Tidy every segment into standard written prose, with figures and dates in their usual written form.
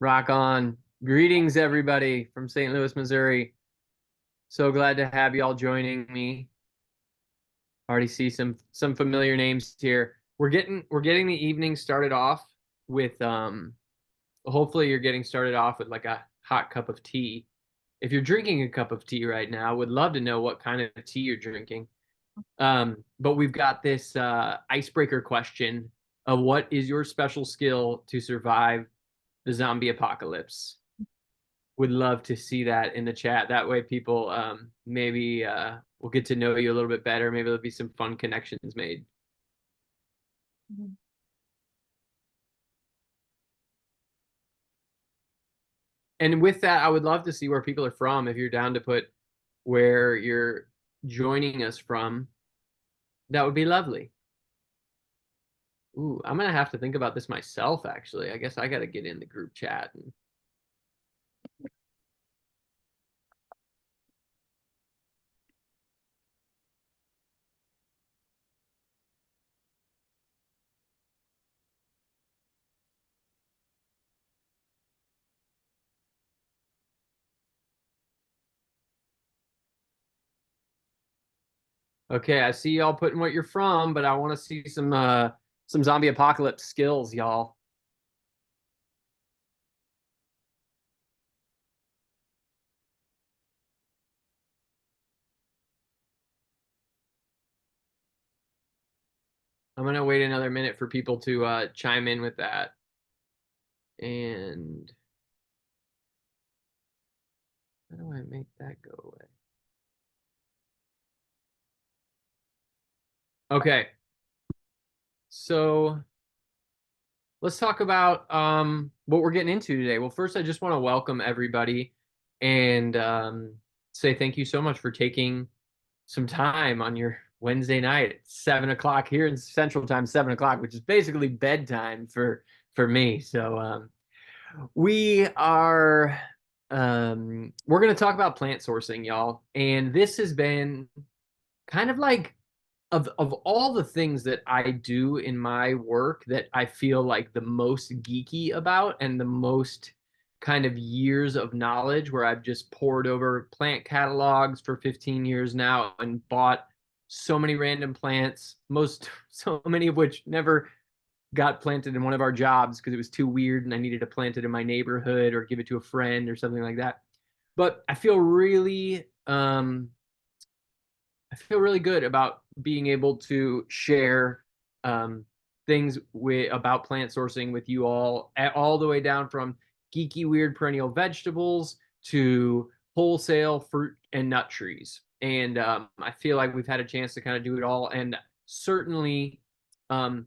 Rock on. Greetings, everybody from St. Louis, Missouri. So glad to have you all joining me. Already see some familiar names here. We're getting the evening started off with hopefully you're getting started off with like a hot cup of tea. If you're drinking a cup of tea right now, would love to know what kind of tea you're drinking. But we've got this icebreaker question of what is your special skill to survive the zombie apocalypse? Would love to see that in the chat. That way people maybe will get to know you a little bit better. Maybe there'll be some fun connections made. And with that, I would love to see where people are from. If you're down to put where you're joining us from, that would be lovely. Ooh, I'm gonna have to think about this myself, actually. I guess I gotta get in the group chat. Okay, I see y'all putting what you're from, but I want to see some zombie apocalypse skills, y'all. I'm gonna wait another minute for people to chime in with that. And how do I make that go away? Okay, so let's talk about what we're getting into today. Well, first, I just want to welcome everybody and say thank you so much for taking some time on your Wednesday night at 7 o'clock here in Central Time, 7 o'clock, which is basically bedtime for me. So we are we're going to talk about plant sourcing, y'all, and this has been kind of like of all the things that I do in my work that I feel like the most geeky about and the most kind of years of knowledge where I've just poured over plant catalogs for 15 years now and bought so many random plants, so many of which never got planted in one of our jobs because it was too weird and I needed to plant it in my neighborhood or give it to a friend or something like that. But I feel really good about being able to share um, things about plant sourcing with you all the way down from geeky, weird perennial vegetables to wholesale fruit and nut trees. And I feel like we've had a chance to kind of do it all. And certainly, um,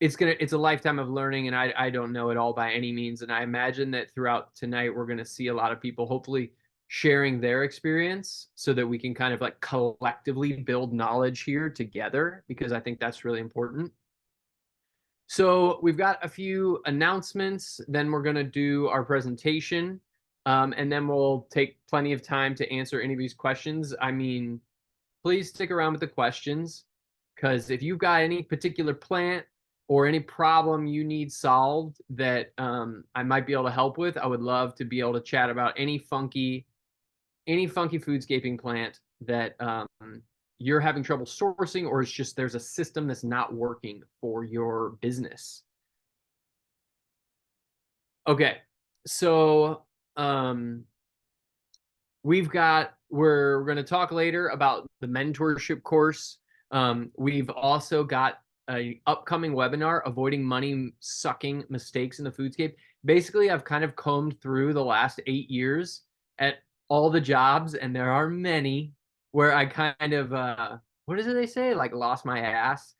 it's a lifetime of learning, and I don't know it all by any means. And I imagine that throughout tonight, we're going to see a lot of people hopefully sharing their experience so that we can kind of like collectively build knowledge here together, because I think that's really important. So we've got a few announcements, then we're going to do our presentation, and then we'll take plenty of time to answer any of these questions. I mean, please stick around with the questions, because if you've got any particular plant or any problem you need solved that I might be able to help with, I would love to be able to chat about any funky foodscaping plant that you're having trouble sourcing, or it's just there's a system that's not working for your business. Okay, so we're going to talk later about the mentorship course. We've also got a upcoming webinar, avoiding money sucking mistakes in the foodscape. Basically, I've kind of combed through the last 8 years at all the jobs, and there are many where I kind of what is it they say, like lost my ass,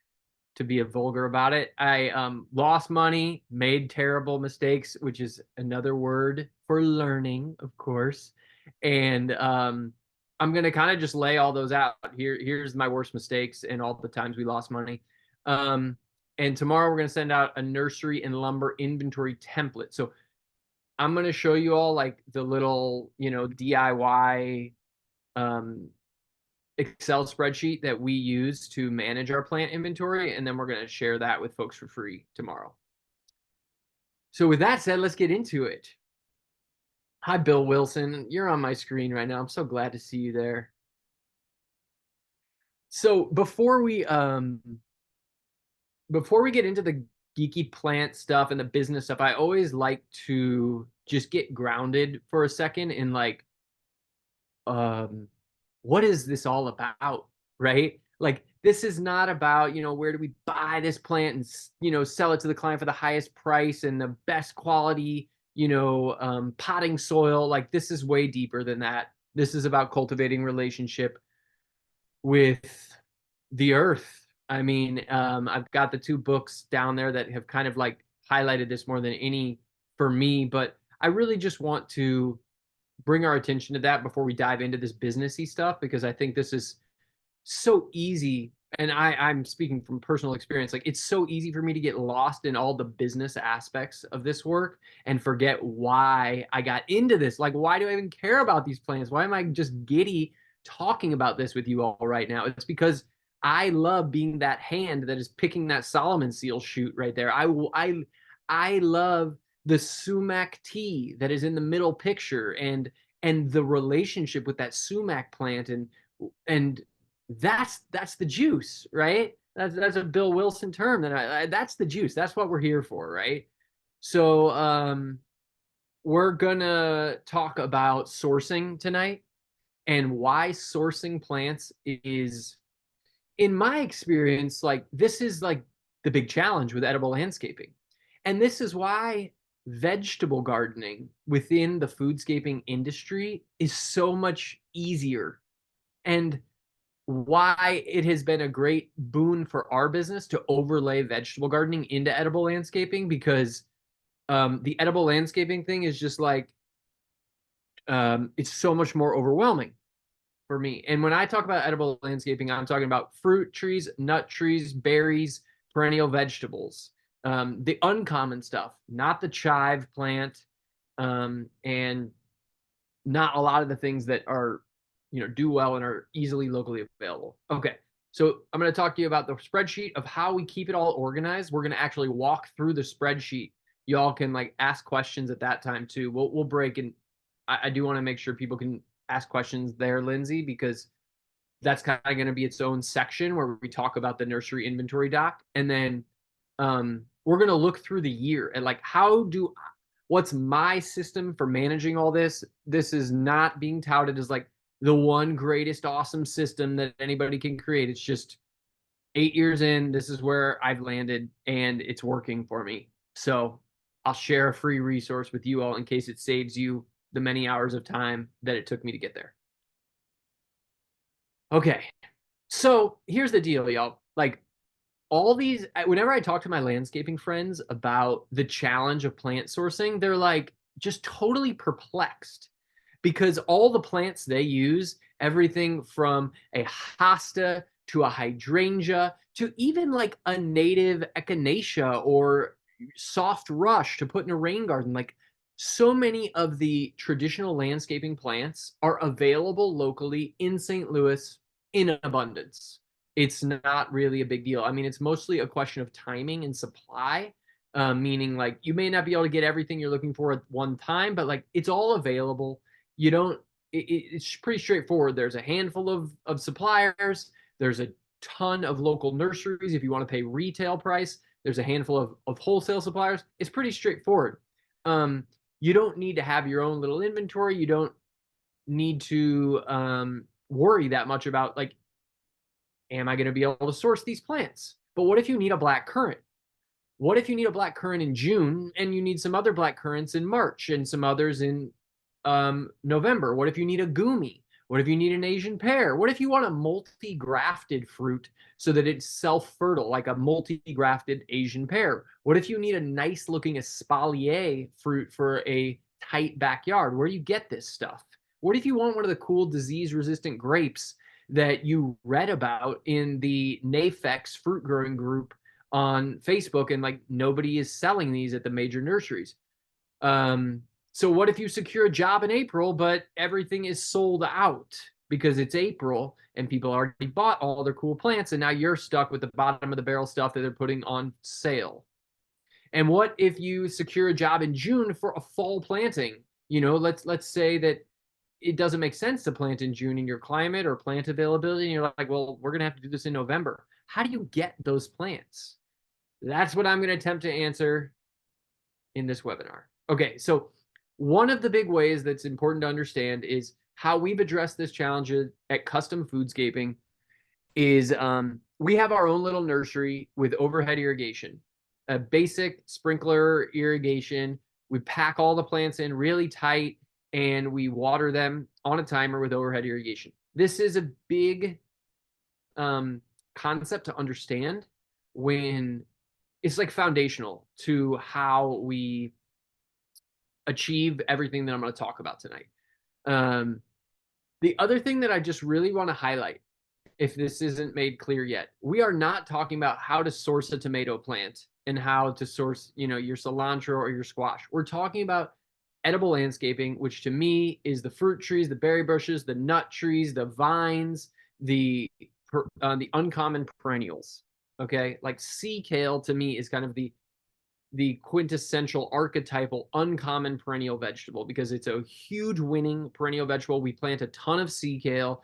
to be vulgar about it. I lost money, made terrible mistakes, which is another word for learning, of course. And I'm going to kind of just lay all those out. Here's my worst mistakes and all the times we lost money. Um, and tomorrow we're going to send out a nursery and lumber inventory template. So I'm going to show you all like the little, DIY Excel spreadsheet that we use to manage our plant inventory, and then we're going to share that with folks for free tomorrow. So with that said, let's get into it. Hi, Bill Wilson. You're on my screen right now. I'm so glad to see you there. So before we get into the geeky plant stuff and the business stuff, I always like to just get grounded for a second in like um what is this all about, right? Like this is not about, where do we buy this plant and sell it to the client for the highest price and the best quality, potting soil. Like this is way deeper than that. This is about cultivating relationship with the earth. I mean, I've got the two books down there that have kind of like highlighted this more than any for me, but I really just want to bring our attention to that before we dive into this businessy stuff, because I think this is so easy. And I'm speaking from personal experience. Like it's so easy for me to get lost in all the business aspects of this work and forget why I got into this. Like, why do I even care about these plants? Why am I just giddy talking about this with you all right now? It's because I love being that hand that is picking that Solomon seal shoot right there. I love the sumac tea that is in the middle picture, and the relationship with that sumac plant, and that's the juice, right? That's a Bill Wilson term. That's the juice. That's what we're here for, right? So we're gonna talk about sourcing tonight and why sourcing plants is, in my experience, like this is like the big challenge with edible landscaping. And this is why vegetable gardening within the foodscaping industry is so much easier, and why it has been a great boon for our business to overlay vegetable gardening into edible landscaping, because the edible landscaping thing is just like it's so much more overwhelming for me. And when I talk about edible landscaping, I'm talking about fruit trees, nut trees, berries, perennial vegetables, the uncommon stuff, not the chive plant, and not a lot of the things that are, do well and are easily locally available. Okay. So I'm going to talk to you about the spreadsheet of how we keep it all organized. We're going to actually walk through the spreadsheet. Y'all can like ask questions at that time too. We'll break, and I do want to make sure people can ask questions there, Lindsay, because that's kind of going to be its own section where we talk about the nursery inventory doc. And then we're going to look through the year and like what's my system for managing all this. This is not being touted as like the one greatest awesome system that anybody can create. It's just 8 years in, this is where I've landed and it's working for me. So I'll share a free resource with you all in case it saves you the many hours of time that it took me to get there. Okay. So here's the deal, y'all. Like all these, whenever I talk to my landscaping friends about the challenge of plant sourcing, they're like just totally perplexed, because all the plants they use, everything from a hosta to a hydrangea to even like a native echinacea or soft rush to put in a rain garden, like so many of the traditional landscaping plants are available locally in St. Louis in abundance. It's not really a big deal. I mean, it's mostly a question of timing and supply, meaning like you may not be able to get everything you're looking for at one time, but like it's all available. You don't, it's pretty straightforward. There's a handful of suppliers. There's a ton of local nurseries. If you want to pay retail price, there's a handful of wholesale suppliers. It's pretty straightforward. You don't need to have your own little inventory. You don't need to worry that much about like, am I going to be able to source these plants? But what if you need a black currant? What if you need a black currant in June and you need some other black currants in March and some others in November? What if you need a gumi? What if you need an Asian pear? What if you want a multi-grafted fruit so that it's self-fertile, like a multi-grafted Asian pear? What if you need a nice looking espalier fruit for a tight backyard? Where do you get this stuff? What if you want one of the cool disease-resistant grapes that you read about in the NAFEX fruit growing group on Facebook, and like nobody is selling these at the major nurseries? So what if you secure a job in April, but everything is sold out because it's April and people already bought all their cool plants, and now you're stuck with the bottom of the barrel stuff that they're putting on sale? And what if you secure a job in June for a fall planting? Let's say that it doesn't make sense to plant in June in your climate or plant availability. And you're like, well, we're going to have to do this in November. How do you get those plants? That's what I'm going to attempt to answer in this webinar. Okay, so one of the big ways that's important to understand is how we've addressed this challenge at Custom Foodscaping is we have our own little nursery with overhead irrigation, a basic sprinkler irrigation. We pack all the plants in really tight and we water them on a timer with overhead irrigation. This is a big concept to understand when it's like foundational to how we achieve everything that I'm going to talk about tonight. The other thing that I just really want to highlight, if this isn't made clear yet, we are not talking about how to source a tomato plant and how to source, your cilantro or your squash. We're talking about edible landscaping, which to me is the fruit trees, the berry bushes, the nut trees, the vines, the uncommon perennials. Okay, like sea kale to me is kind of the quintessential archetypal uncommon perennial vegetable because it's a huge winning perennial vegetable. We plant a ton of sea kale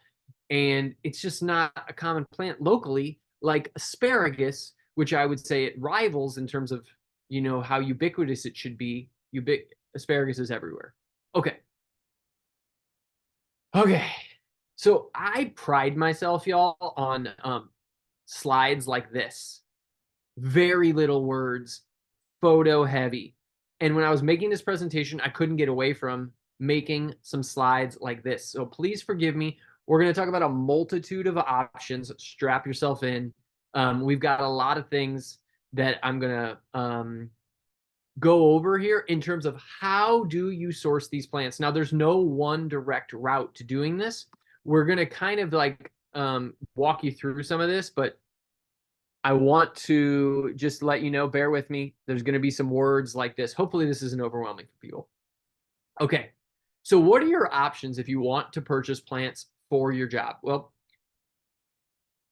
and it's just not a common plant locally like asparagus, which I would say it rivals in terms of, how ubiquitous it should be. Asparagus is everywhere. Okay. So I pride myself, y'all, on slides like this. Very little words, photo heavy. And when I was making this presentation, I couldn't get away from making some slides like this. So please forgive me. We're going to talk about a multitude of options. Strap yourself in. We've got a lot of things that I'm going to go over here in terms of how do you source these plants. Now, there's no one direct route to doing this. We're going to kind of like walk you through some of this, but I want to just let you know, bear with me. There's going to be some words like this. Hopefully this isn't overwhelming for people. Okay. So what are your options if you want to purchase plants for your job? Well,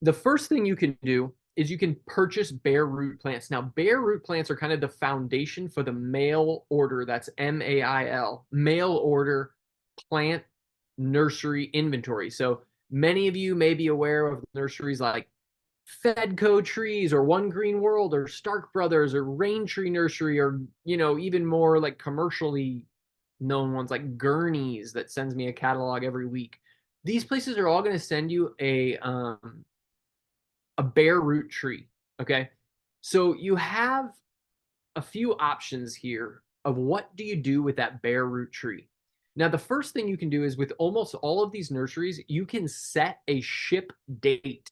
the first thing you can do is you can purchase bare root plants. Now, bare root plants are kind of the foundation for the mail order. That's MAIL, mail order plant nursery inventory. So many of you may be aware of nurseries like Fedco Trees or One Green World or Stark Brothers or Rain Tree Nursery or, even more like commercially known ones like Gurney's that sends me a catalog every week. These places are all going to send you a bare root tree. Okay. So you have a few options here of what do you do with that bare root tree. Now, the first thing you can do is with almost all of these nurseries, you can set a ship date.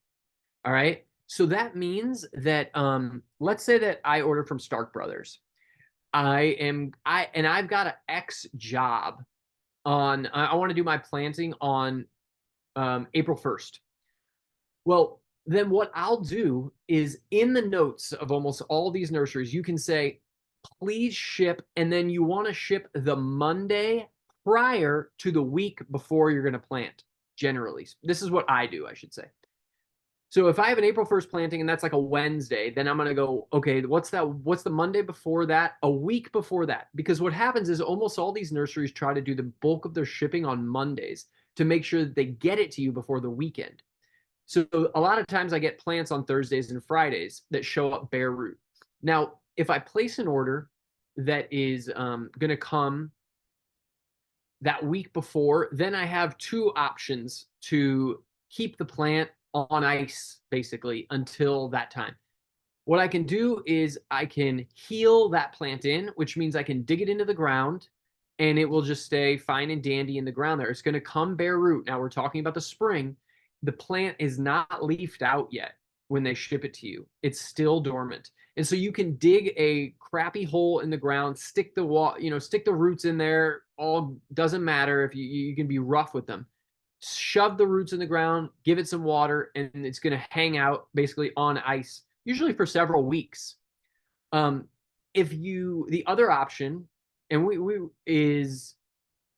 All right. So that means that let's say that I order from Stark Brothers. I've got an X job on I want to do my planting on April 1st. Well, then what I'll do is in the notes of almost all these nurseries, you can say, please ship, and then you want to ship the Monday prior to the week before you're going to plant, generally. This is what I do, I should say. So if I have an April 1st planting and that's like a Wednesday, then I'm going to go, okay, what's the Monday before that? A week before that. Because what happens is almost all these nurseries try to do the bulk of their shipping on Mondays to make sure that they get it to you before the weekend. So a lot of times I get plants on Thursdays and Fridays that show up bare root. Now, if I place an order that is going to come that week before, then I have two options to keep the plant on ice, basically, until that time. What I can do is I can heel that plant in, which means I can dig it into the ground and it will just stay fine and dandy in the ground there. It's going to come bare root. Now we're talking about the spring. The plant is not leafed out yet when they ship it to you. It's still dormant. And so you can dig a crappy hole in the ground, stick the roots in there. All doesn't matter if you can be rough with them. Shove the roots in the ground, give it some water, and it's going to hang out basically on ice, usually for several weeks. The other option, is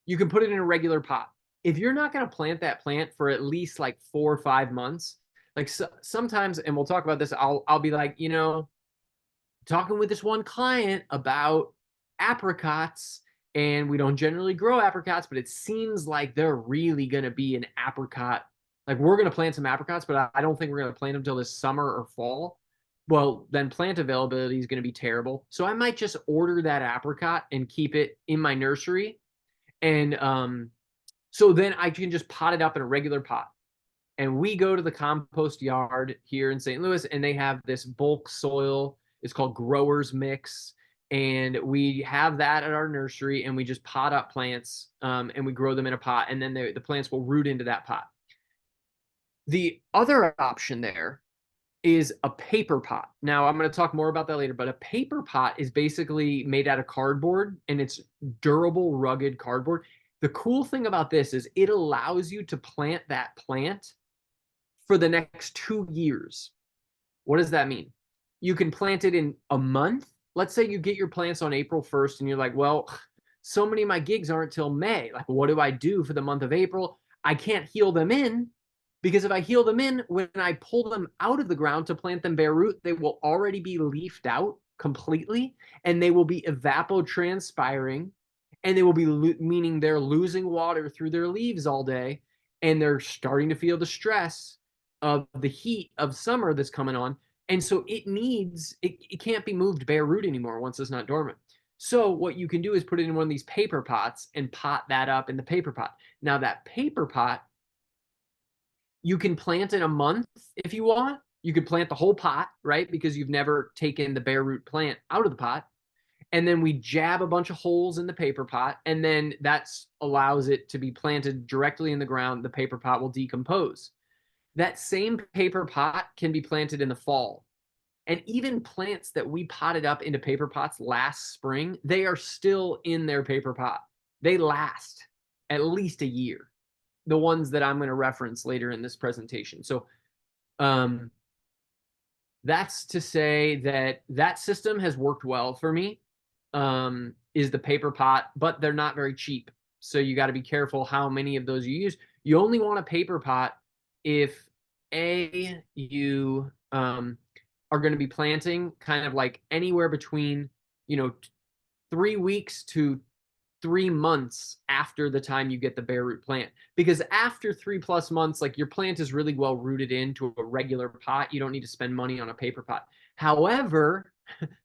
you can put it in a regular pot. If you're not going to plant that plant for at least like 4 or 5 months, like sometimes, and we'll talk about this, I'll be like, talking with this one client about apricots, and we don't generally grow apricots, but it seems like they're really going to be an apricot. Like we're going to plant some apricots, but I don't think we're going to plant them till this summer or fall. Well, then plant availability is going to be terrible. So I might just order that apricot and keep it in my nursery. And so then I can just pot it up in a regular pot. And we go to the compost yard here in St. Louis, and they have this bulk soil. It's called Growers Mix. And we have that at our nursery, and we just pot up plants, and we grow them in a pot, and then the plants will root into that pot. The other option there is a paper pot. Now, I'm going to talk more about that later, but a paper pot is basically made out of cardboard, and it's durable, rugged cardboard. The cool thing about this is it allows you to plant that plant for the next 2 years. What does that mean? You can plant it in a month. Let's say you get your plants on April 1st and you're like, well, so many of my gigs aren't till May. Like, what do I do for the month of April? I can't heal them in, because if I heal them in, when I pull them out of the ground to plant them bare root, they will already be leafed out completely, and they will be evapotranspiring, and they will be meaning they're losing water through their leaves all day, and they're starting to feel the stress of the heat of summer that's coming on. And so it can't be moved bare root anymore once it's not dormant. So what you can do is put it in one of these paper pots and pot that up in the paper pot. Now that paper pot, you can plant in a month if you want. You could plant the whole pot, right? Because you've never taken the bare root plant out of the pot. And then we jab a bunch of holes in the paper pot, and then that allows it to be planted directly in the ground. The paper pot will decompose. That same paper pot can be planted in the fall. And even plants that we potted up into paper pots last spring, they are still in their paper pot. They last at least a year, the ones that I'm going to reference later in this presentation. So that's to say that that system has worked well for me, is the paper pot, but they're not very cheap. So you got to be careful how many of those you use. You only want a paper pot if you are going to be planting kind of like anywhere between 3 weeks to 3 months after the time you get the bare root plant, because after 3+ months, like your plant is really well rooted into a regular pot. You don't need to spend money on a paper pot. However,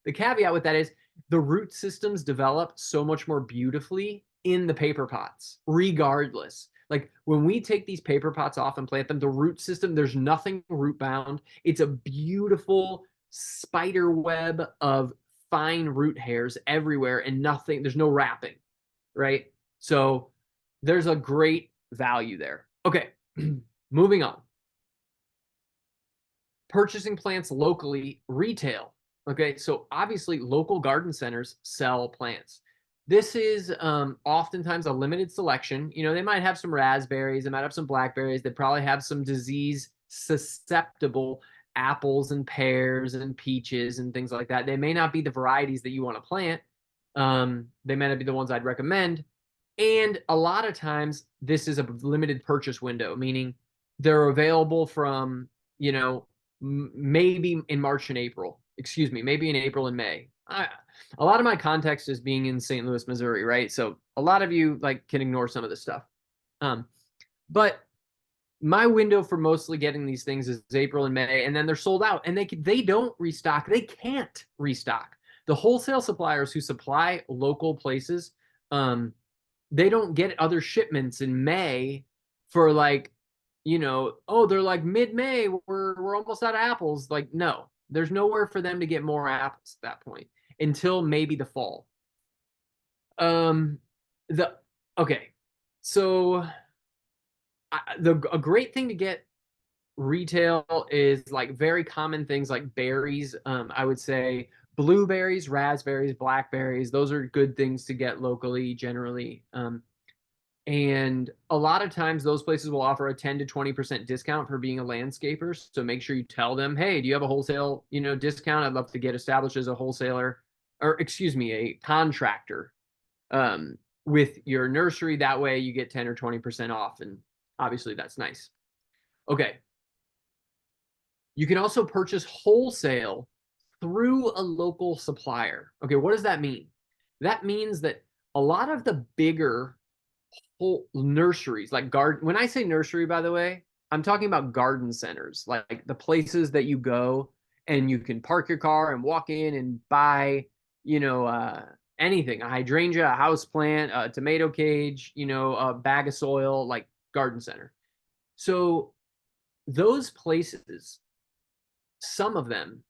the caveat with that is the root systems develop so much more beautifully in the paper pots, regardless. Like when we take these paper pots off and plant them, the root system, there's nothing root bound. It's a beautiful spider web of fine root hairs everywhere, and nothing, there's no wrapping, right? So there's a great value there. Okay, moving on. Purchasing plants locally, retail. Okay, so obviously local garden centers sell plants. This is oftentimes a limited selection. They might have some raspberries, they might have some blackberries, they probably have some disease susceptible apples and pears and peaches and things like that. They may not be the varieties that you want to plant. They may not be the ones I'd recommend. And a lot of times this is a limited purchase window, meaning they're available from, maybe in March and April. Excuse me, maybe in April and May. A lot of my context is being in St. Louis, Missouri, right? So a lot of you can ignore some of this stuff. But my window for mostly getting these things is April and May, and then they're sold out, and they don't restock. They can't restock. The wholesale suppliers who supply local places, they don't get other shipments in May for they're like mid-May, we're almost out of apples. Like, no, there's nowhere for them to get more apples at that point until maybe the fall. So a great thing to get retail is like very common things like berries. I would say blueberries, raspberries, blackberries. Those are good things to get locally generally. And a lot of times those places will offer a 10 to 20% discount for being a landscaper. So make sure you tell them, hey, do you have a wholesale, discount? I'd love to get established as a wholesaler, or excuse me, a contractor with your nursery. That way you get 10 or 20% off. And obviously that's nice. Okay. You can also purchase wholesale through a local supplier. Okay, what does that mean? That means that a lot of the bigger whole nurseries, like garden, when I say nursery, by the way, I'm talking about garden centers, like the places that you go and you can park your car and walk in and buy, anything, a hydrangea, a house plant, a tomato cage, a bag of soil, like garden center. So those places, some of them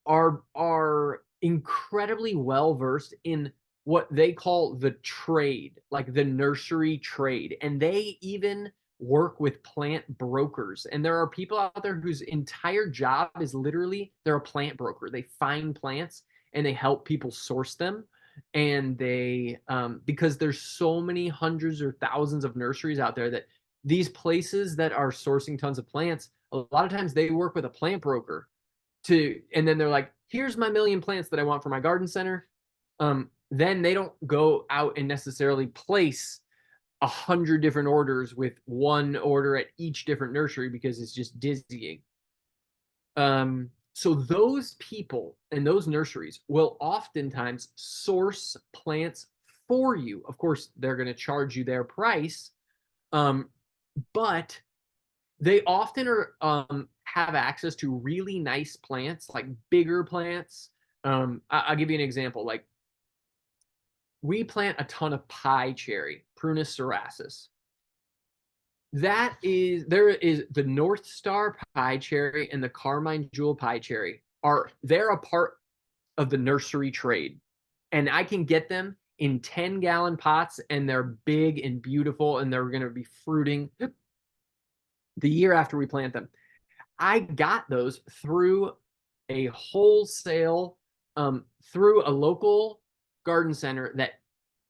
are incredibly well versed in what they call the trade, like the nursery trade. And they even work with plant brokers. And there are people out there whose entire job is literally they're a plant broker. They find plants and they help people source them. And they, because there's so many hundreds or thousands of nurseries out there, that these places that are sourcing tons of plants, a lot of times they work with a plant broker and then they're like, here's my million plants that I want for my garden center. Then they don't go out and necessarily place 100 different orders with one order at each different nursery, because it's just dizzying. So those people and those nurseries will oftentimes source plants for you. Of course, they're going to charge you their price, but they often have access to really nice plants, like bigger plants. I'll give you an example. Like, we plant a ton of pie cherry, Prunus cerasus. There is the North Star pie cherry and the Carmine Jewel pie cherry they're a part of the nursery trade, and I can get them in 10-gallon pots, and they're big and beautiful, and they're going to be fruiting the year after we plant them. I got those through a wholesale, through a local garden center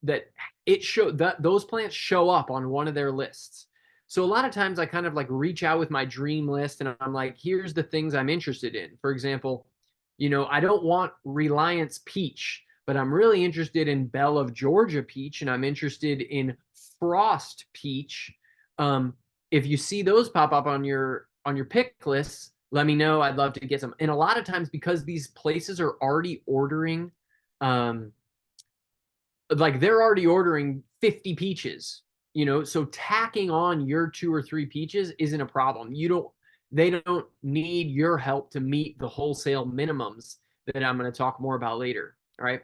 that it showed that those plants show up on one of their lists. So a lot of times I kind of like reach out with my dream list, and I'm like, here's the things I'm interested in. For example, I don't want Reliance peach, but I'm really interested in Belle of Georgia peach, and I'm interested in Frost peach. If you see those pop up on your pick lists, let me know. I'd love to get some. And a lot of times, because these places are already ordering, like they're already ordering 50 peaches, so tacking on your 2 or 3 peaches isn't a problem. They don't need your help to meet the wholesale minimums that I'm going to talk more about later. All right.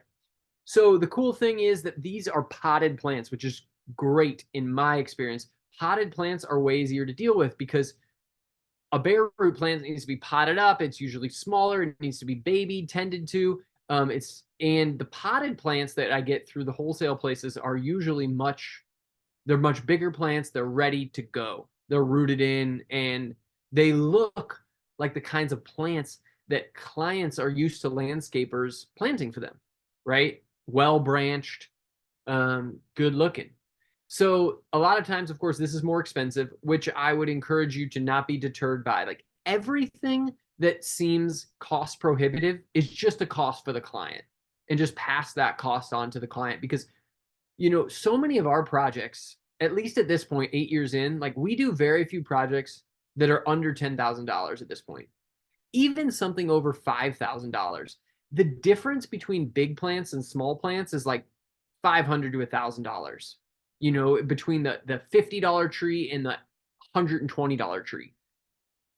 So the cool thing is that these are potted plants, which is great in my experience. Potted plants are way easier to deal with, because a bare root plant needs to be potted up. It's usually smaller. It needs to be babied, tended to. And the potted plants that I get through the wholesale places are usually they're much bigger plants. They're ready to go. They're rooted in, and they look like the kinds of plants that clients are used to landscapers planting for them, right? Well branched, good looking. So a lot of times, of course, this is more expensive, which I would encourage you to not be deterred by. Like, everything that seems cost prohibitive is just a cost for the client, and just pass that cost on to the client, because, so many of our projects, at least at this point, 8 years in, like, we do very few projects that are under $10,000 at this point. Even something over $5,000. The difference between big plants and small plants is like $500 to $1,000. Between the $50 tree and the $120 tree.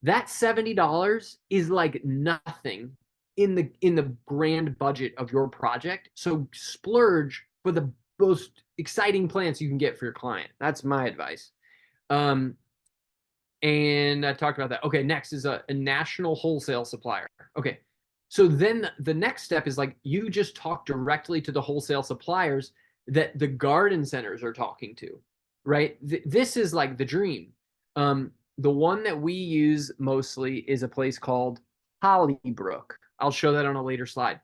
That $70 is like nothing in the grand budget of your project. So splurge for the most exciting plants you can get for your client. That's my advice. And I talked about that. Okay, next is a national wholesale supplier. Okay, so then the next step is, like, you just talk directly to the wholesale suppliers that the garden centers are talking to, right? This is like the dream. The one that we use mostly is a place called Hollybrook. I'll show that on a later slide.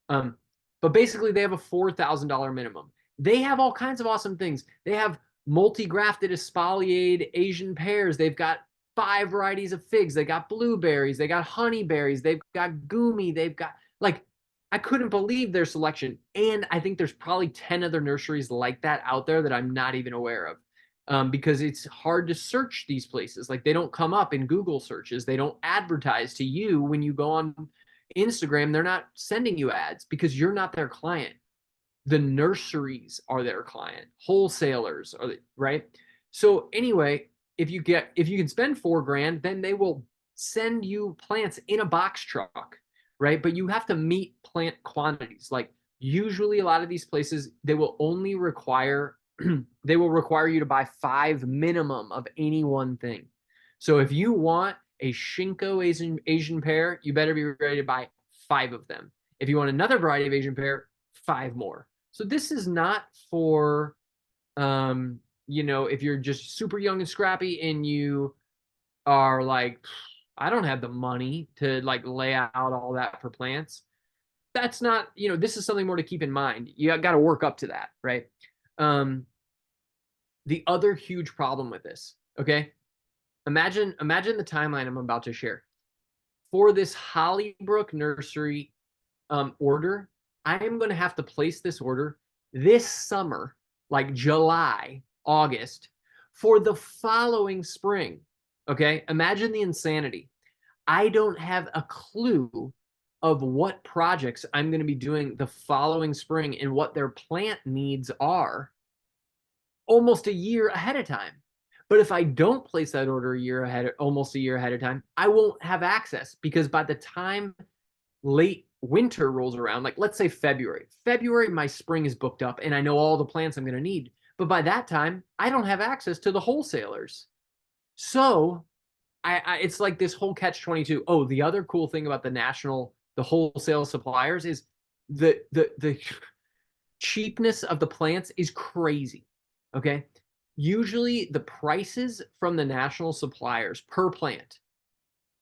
But basically, they have a $4,000 minimum. They have all kinds of awesome things. They have multi-grafted espaliered Asian pears. They've got 5 varieties of figs. They got blueberries. They got honeyberries. They've got gumi. They've got, like, I couldn't believe their selection. And I think there's probably 10 other nurseries like that out there that I'm not even aware of, because it's hard to search these places. Like, they don't come up in Google searches. They don't advertise to you when you go on, Instagram, they're not sending you ads because you're not their client. The nurseries are their client, wholesalers are right. So anyway, if you can spend $4,000, then they will send you plants in a box truck, right? But you have to meet plant quantities. Like usually a lot of these places, they will only require they will require you to buy 5 minimum of any one thing. So if you want a Shinko Asian pear, you better be ready to buy 5 of them. If you want another variety of Asian pear, 5 more. So this is not for, if you're just super young and scrappy and you are like, I don't have the money to like lay out all that for plants. That's not, this is something more to keep in mind. You got to work up to that, right? The other huge problem with this, okay? Imagine the timeline I'm about to share. For this Hollybrook nursery order, I am going to have to place this order this summer, like July, August, for the following spring. Okay, imagine the insanity. I don't have a clue of what projects I'm going to be doing the following spring and what their plant needs are almost a year ahead of time. But if I don't place that order almost a year ahead of time, I won't have access because by the time late winter rolls around, like let's say February, my spring is booked up and I know all the plants I'm going to need. But by that time, I don't have access to the wholesalers. So it's like this whole catch-22. Oh, the other cool thing about the wholesale suppliers is the cheapness of the plants is crazy. Okay. Usually the prices from the national suppliers per plant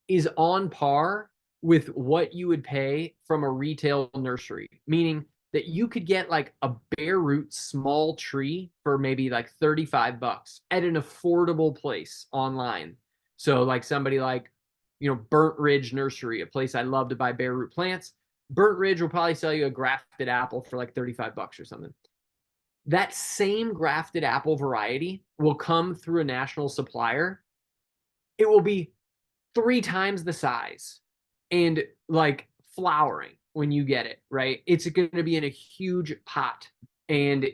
is on par with what you would pay from a retail nursery, meaning that you could get like a bare root small tree for maybe like $35 at an affordable place online. So like somebody like, Burnt Ridge Nursery, a place I love to buy bare root plants. Burnt Ridge will probably sell you a grafted apple for like $35 or something. That same grafted apple variety will come through a national supplier. It will be 3 times the size and like flowering when you get it, right? It's going to be in a huge pot. And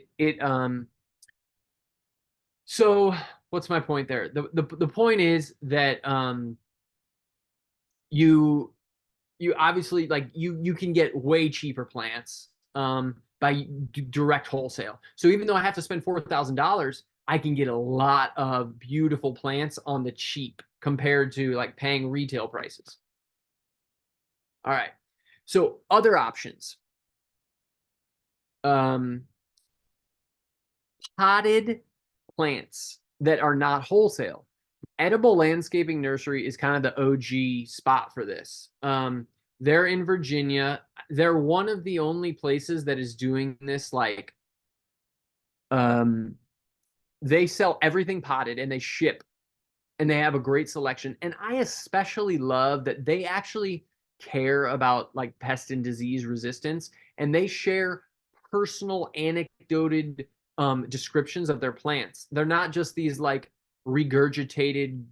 so what's my point there? The point is that you obviously like you can get way cheaper plants by direct wholesale. So even though I have to spend $4,000, I can get a lot of beautiful plants on the cheap compared to like paying retail prices. All right. So other options. Potted plants that are not wholesale. Edible Landscaping Nursery is kind of the OG spot for this. They're in Virginia. They're one of the only places that is doing this. Like, they sell everything potted and they ship, and they have a great selection. And I especially love that they actually care about like pest and disease resistance, and they share personal anecdoted descriptions of their plants. They're not just these like regurgitated,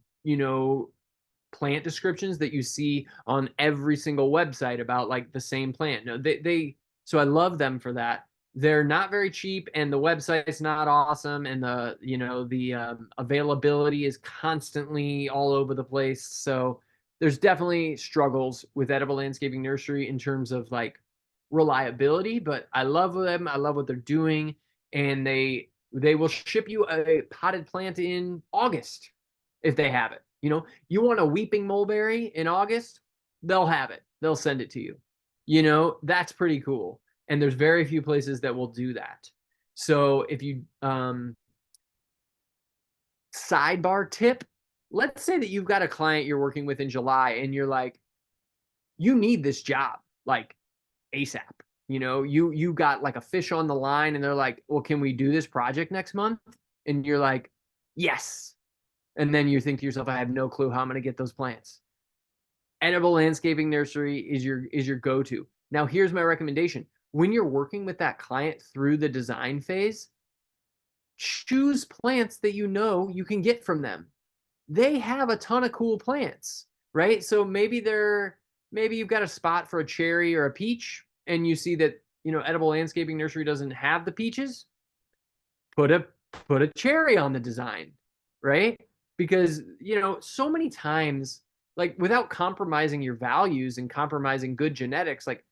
plant descriptions that you see on every single website about like the same plant. No, so I love them for that. They're not very cheap and the website's not awesome, and the availability is constantly all over the place. So there's definitely struggles with Edible Landscaping Nursery in terms of like reliability, but I love them. I love what they're doing, and they will ship you a potted plant in August if they have it. You want a weeping mulberry in August, they'll have it. They'll send it to you. That's pretty cool. And there's very few places that will do that. So if you sidebar tip, let's say that you've got a client you're working with in July and you're like, you need this job like ASAP. You got like a fish on the line and they're like, well, can we do this project next month? And you're like, yes. And then you think to yourself, I have no clue how I'm going to get those plants. Edible Landscaping Nursery is your go-to. Now, here's my recommendation. When you're working with that client through the design phase, choose plants that you can get from them. They have a ton of cool plants, right? So maybe they're maybe you've got a spot for a cherry or a peach, and you see that, Edible Landscaping Nursery doesn't have the peaches, put a put a cherry on the design, right? Because, so many times, like, without compromising your values and compromising good genetics, like,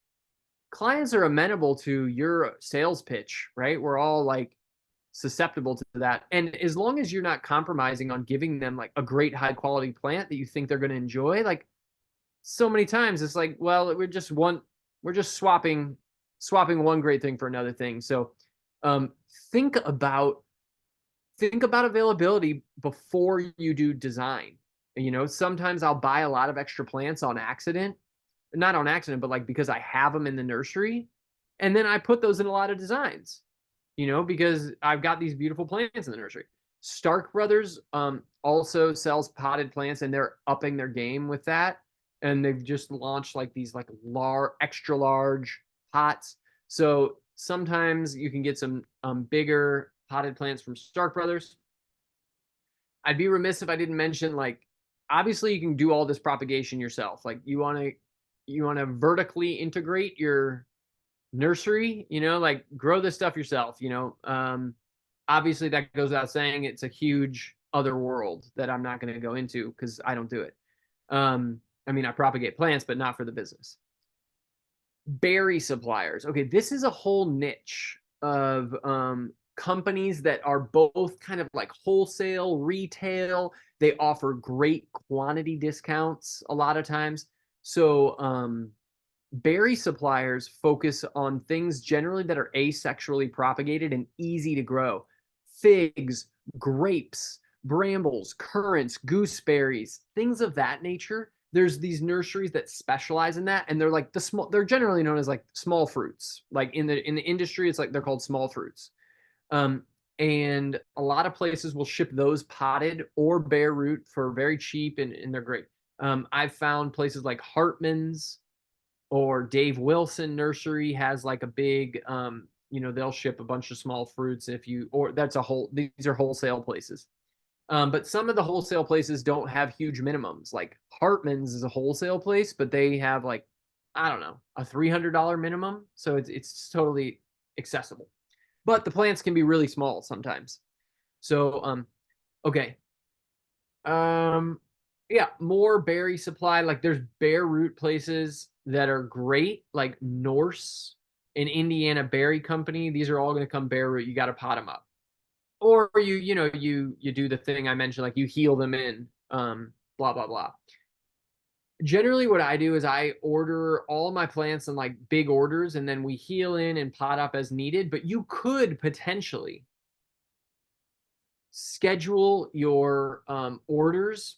clients are amenable to your sales pitch, right? We're all like susceptible to that. And as long as you're not compromising on giving them like a great high quality plant that you think they're going to enjoy, like, so many times it's like, well, we're just swapping one great thing for another thing. So um think about availability before you do design. Sometimes I'll buy a lot of extra plants on accident, not on accident, but like because I have them in the nursery. And then I put those in a lot of designs, because I've got these beautiful plants in the nursery. Stark Brothers also sells potted plants, and they're upping their game with that. And they've just launched like these like extra large pots. So sometimes you can get some bigger potted plants from Stark Brothers. I'd be remiss if I didn't mention, like, obviously you can do all this propagation yourself. Like, you want to vertically integrate your nursery, like grow this stuff yourself. Obviously that goes without saying. It's a huge other world that I'm not going to go into because I don't do it. I mean, I propagate plants, but not for the business. Berry suppliers. Okay, this is a whole niche of companies that are both kind of like wholesale, retail. They offer great quantity discounts a lot of times. So berry suppliers focus on things generally that are asexually propagated and easy to grow. Figs, grapes, brambles, currants, gooseberries, things of that nature. There's these nurseries that specialize in that, and they're like they're generally known as like small fruits. Like in the industry, it's like they're called small fruits. And a lot of places will ship those potted or bare root for very cheap, and they're great. I've found places like Hartman's or Dave Wilson Nursery has like a big, they'll ship a bunch of small fruits or these are wholesale places. But some of the wholesale places don't have huge minimums. Like Hartman's is a wholesale place, but they have like, I don't know, a $300 minimum. So it's totally accessible. But the plants can be really small sometimes. So, okay. Yeah, more berry supply. Like there's bare root places that are great, like Norse and Indiana Berry Company. These are all going to come bare root. You got to pot them up, or you do the thing I mentioned, like you heal them in. Blah blah blah. Generally, what I do is I order all of my plants in like big orders, and then we heal in and pot up as needed. But you could potentially schedule your orders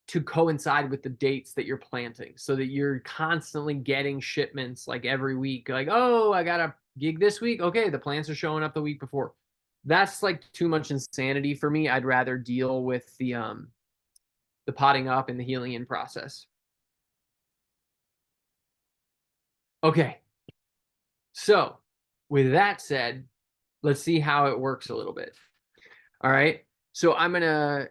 to coincide with the dates that you're planting so that you're constantly getting shipments like every week. Like, oh, I got a gig this week. Okay, the plants are showing up the week before. That's like too much insanity for me. I'd rather deal with the potting up and the healing in process. Okay. So, with that said, let's see how it works a little bit. All right. So I'm going to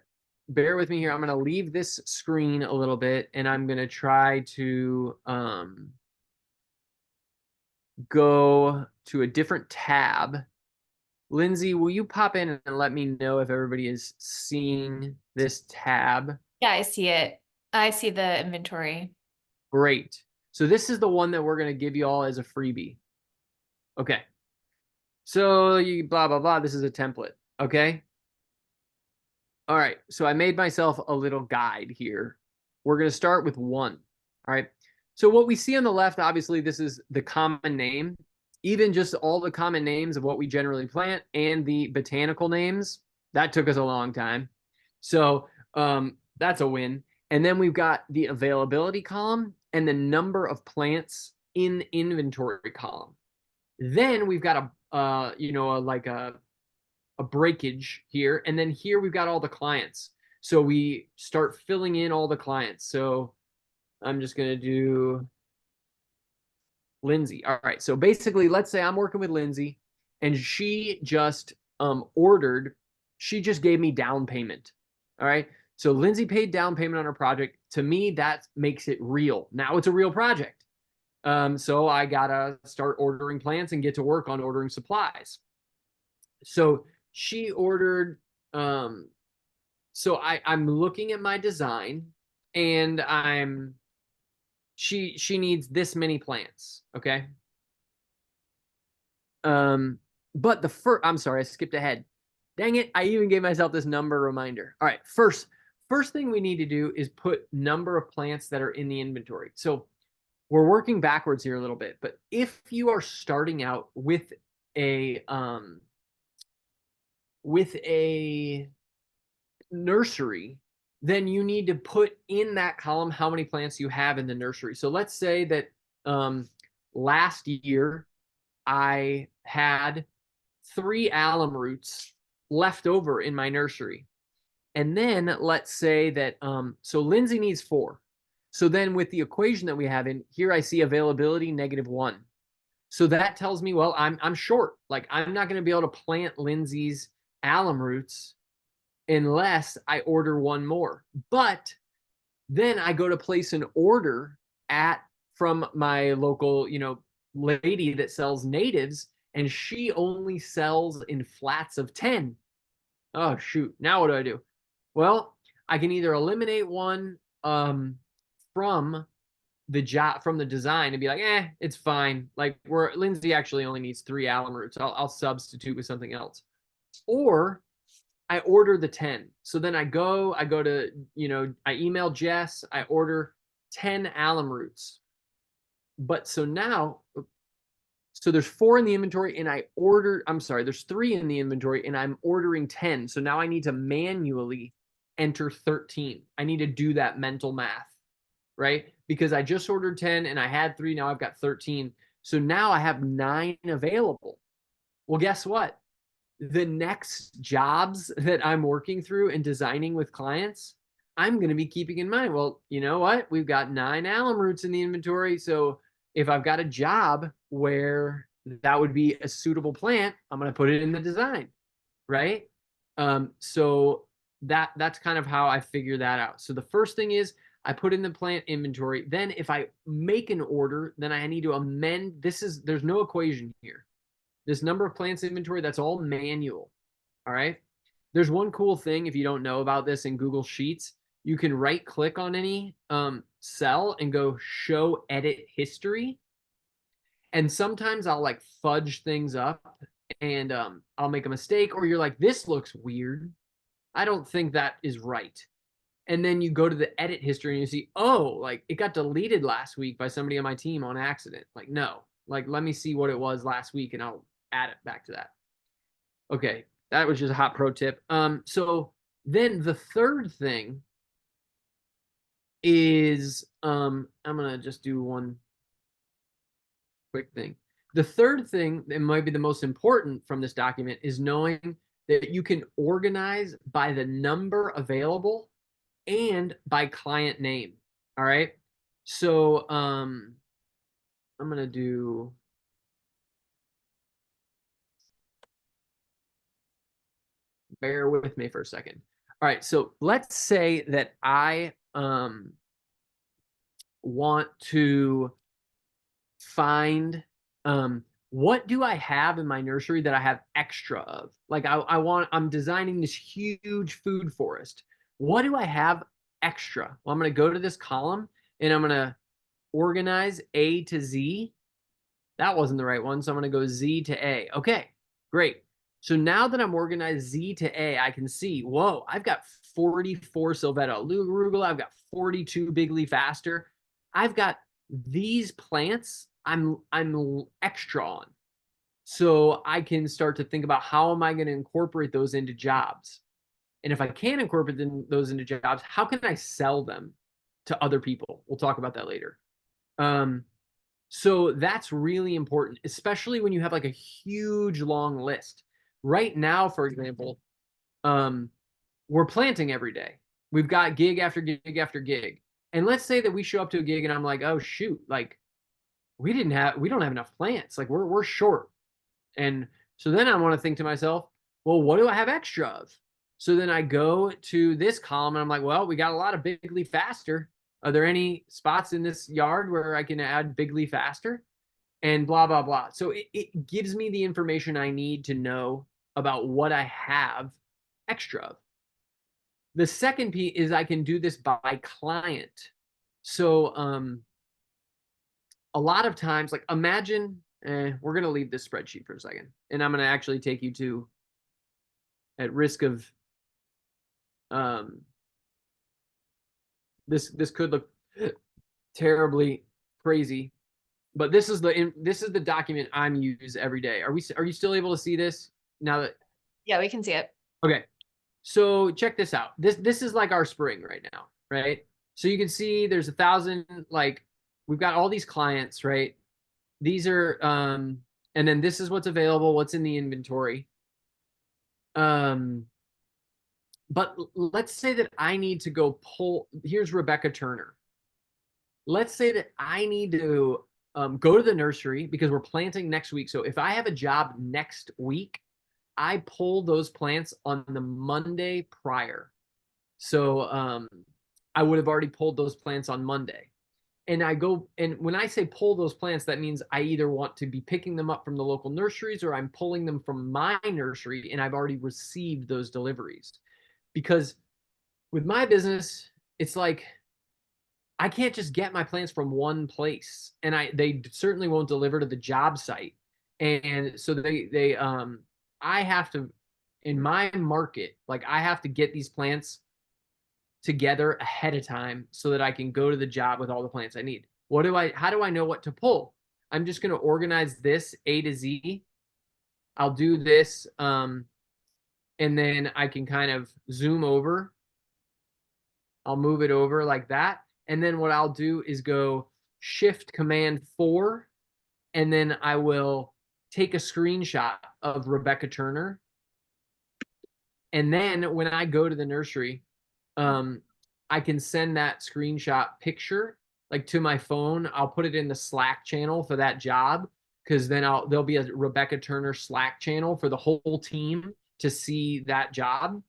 bear with me here. I'm going to leave this screen a little bit, and I'm going to try to go to a different tab. Lindsay, will you pop in and let me know if everybody is seeing this tab? Yeah, I see it. I see the inventory. Great. So this is the one that we're going to give you all as a freebie. Okay. So you blah, blah, blah. This is a template. Okay. All right. So I made myself a little guide here. We're going to start with 1. All right. So what we see on the left, obviously, this is the common name. Even just all the common names of what we generally plant and the botanical names, that took us a long time. So that's a win. And then we've got the availability column and the number of plants in inventory column. Then we've got a breakage here. And then here we've got all the clients. So we start filling in all the clients. So I'm just going to do Lindsay. All right. So basically, let's say I'm working with Lindsay and she just she just gave me down payment. All right. So Lindsay paid down payment on her project. To me, that makes it real. Now it's a real project. So I gotta start ordering plants and get to work on ordering supplies. So she ordered. So I'm looking at my design, and she needs this many plants. Okay. But I'm sorry, I skipped ahead. Dang it, I even gave myself this number reminder. All right, first thing we need to do is put number of plants that are in the inventory. So we're working backwards here a little bit, but if you are starting out with a nursery, then you need to put in that column how many plants you have in the nursery. So let's say that last year I had 3 alum roots left over in my nursery. And then let's say that, so Lindsay needs 4. So then with the equation that we have in here, I see availability -1. So that tells me, well, I'm short. Like I'm not going to be able to plant Lindsay's alum roots unless I order 1 more. But then I go to place an order from my local, lady that sells natives, and she only sells in flats of 10. Oh shoot. Now what do I do? Well, I can either eliminate one from the design and be like, it's fine. Like Lindsay actually only needs 3 alum roots. I'll substitute with something else. Or I order the 10. So then I go to, I email Jess, I order 10 alum roots. But so now, so there's 4 in the inventory and there's 3 in the inventory and I'm ordering 10. So now I need to manually enter 13. I need to do that mental math, right? Because I just ordered 10 and I had 3, now I've got 13. So now I have 9 available. Well, guess what? The next jobs that I'm working through and designing with clients, I'm going to be keeping in mind, well, you know what? We've got 9 alum roots in the inventory. So if I've got a job where that would be a suitable plant, I'm going to put it in the design, right? So that's kind of how I figure that out. So the first thing is I put in the plant inventory. Then if I make an order, then I need to amend. There's no equation here. This number of plants inventory, that's all manual. All right. There's one cool thing if you don't know about this in Google Sheets, you can right click on any cell and go show edit history. And sometimes I'll like fudge things up and I'll make a mistake, or you're like, this looks weird. I don't think that is right. And then you go to the edit history and you see, oh, like it got deleted last week by somebody on my team on accident. Like, no, like, let me see what it was last week and I'll add it back to that. Okay. That was just a hot pro tip. So then the third thing is, I'm going to just do one quick thing. The third thing that might be the most important from this document is knowing that you can organize by the number available and by client name. All right. So I'm going to do, bear with me for a second. All right. So let's say that I want to find what do I have in my nursery that I have extra of? Like I'm designing this huge food forest. What do I have extra? Well, I'm going to go to this column and I'm going to organize A to Z. That wasn't the right one. So I'm going to go Z to A. Okay, great. So now that I'm organized Z to A, I can see, whoa, I've got 44 Sylvetta arugula. I've got 42 big leaf aster. I've got these plants I'm extra on. So I can start to think about how am I going to incorporate those into jobs? And if I can incorporate those into jobs, how can I sell them to other people? We'll talk about that later. So that's really important, especially when you have like a huge long list. Right now, for example, we're planting every day. We've got gig after gig after gig. And let's say that we show up to a gig and I'm like, oh shoot, like we don't have enough plants. Like we're short. And so then I want to think to myself, well, what do I have extra of? So then I go to this column and I'm like, well, we got a lot of big leaf aster. Are there any spots in this yard where I can add big leaf aster? And blah, blah, blah. So it gives me the information I need to know about what I have extra of. The second piece is I can do this by client. So a lot of times, like imagine, we're going to leave this spreadsheet for a second. And I'm going to actually take you to, at risk of, this could look terribly crazy, but this is the document I'm use every day. Are you still able to see this now that? Yeah, we can see it. Okay. So check this out. This is like our spring right now, right? So you can see there's 1,000, like we've got all these clients, right? These are and then this is what's available, what's in the inventory. But let's say that I need to go pull, here's Rebecca Turner. Let's say that I need to go to the nursery because we're planting next week. So if I have a job next week, I pull those plants on the Monday prior. So I would have already pulled those plants on Monday. And I go, and when I say pull those plants, that means I either want to be picking them up from the local nurseries or I'm pulling them from my nursery and I've already received those deliveries. Because with my business, it's like I can't just get my plants from one place, and they certainly won't deliver to the job site. And so I have to, in my market, like I have to get these plants together ahead of time so that I can go to the job with all the plants I need. How do I know what to pull? I'm just going to organize this A to Z. I'll do this, and then I can kind of zoom over. I'll move it over like that. And then what I'll do is go Shift Command 4, and then I will take a screenshot of Rebecca Turner. And then when I go to the nursery, I can send that screenshot picture like to my phone. I'll put it in the Slack channel for that job, because then there'll be a Rebecca Turner Slack channel for the whole team to see that job.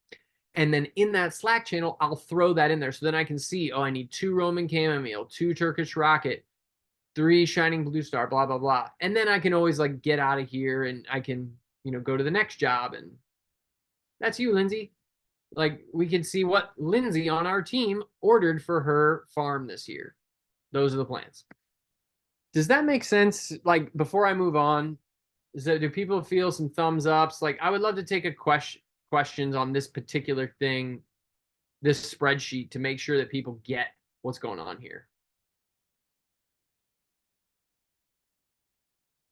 And then in that Slack channel, I'll throw that in there. So then I can see, oh, I need 2 Roman chamomile, 2 Turkish rocket, 3 shining blue star, blah, blah, blah. And then I can always like get out of here and I can, go to the next job. And that's you, Lindsay. Like we can see what Lindsay on our team ordered for her farm this year. Those are the plants. Does that make sense? Like before I move on, do people feel some thumbs ups? Like I would love to take a questions on this particular thing, this spreadsheet, to make sure that people get what's going on here.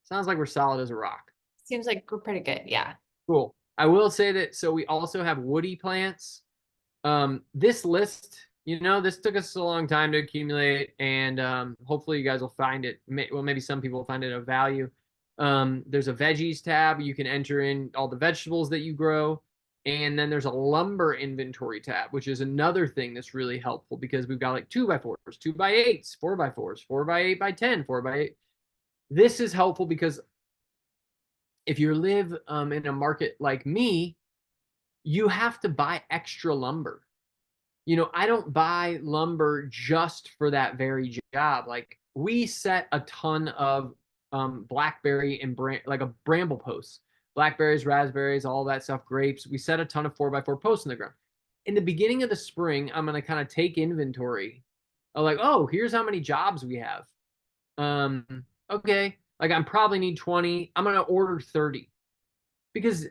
Sounds like we're solid as a rock. Seems like we're pretty good. Yeah. Cool. I will say that, so we also have woody plants. This list, this took us a long time to accumulate, and hopefully you guys will find it. Well, maybe some people will find it of value. There's a veggies tab. You can enter in all the vegetables that you grow. And then there's a lumber inventory tab, which is another thing that's really helpful because we've got like 2x4s, 2x8s, 4x4s, 4x8x10, 4x8. This is helpful because if you live in a market like me, you have to buy extra lumber. I don't buy lumber just for that very job. Like we set a ton of blackberry and like a bramble posts, blackberries, raspberries, all that stuff, grapes. We set a ton of 4x4 posts in the ground. In the beginning of the spring, I'm going to kind of take inventory of like, oh, here's how many jobs we have. Okay, like I probably need 20. I'm going to order 30 because,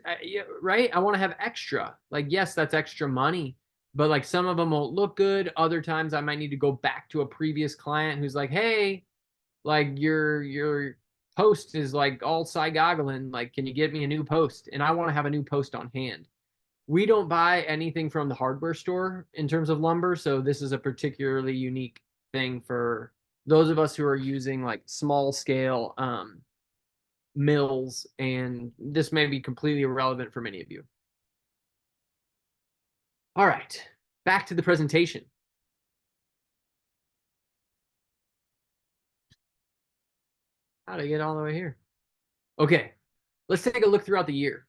right, I want to have extra. Like, yes, that's extra money, but like some of them won't look good. Other times I might need to go back to a previous client who's like, hey, like your post is like all side-goggling. Like, can you get me a new post? And I want to have a new post on hand. We don't buy anything from the hardware store in terms of lumber, so this is a particularly unique thing for those of us who are using like small scale mills, and this may be completely irrelevant for many of you. All right, back to the presentation. How did I get all the way here? Okay, let's take a look throughout the year.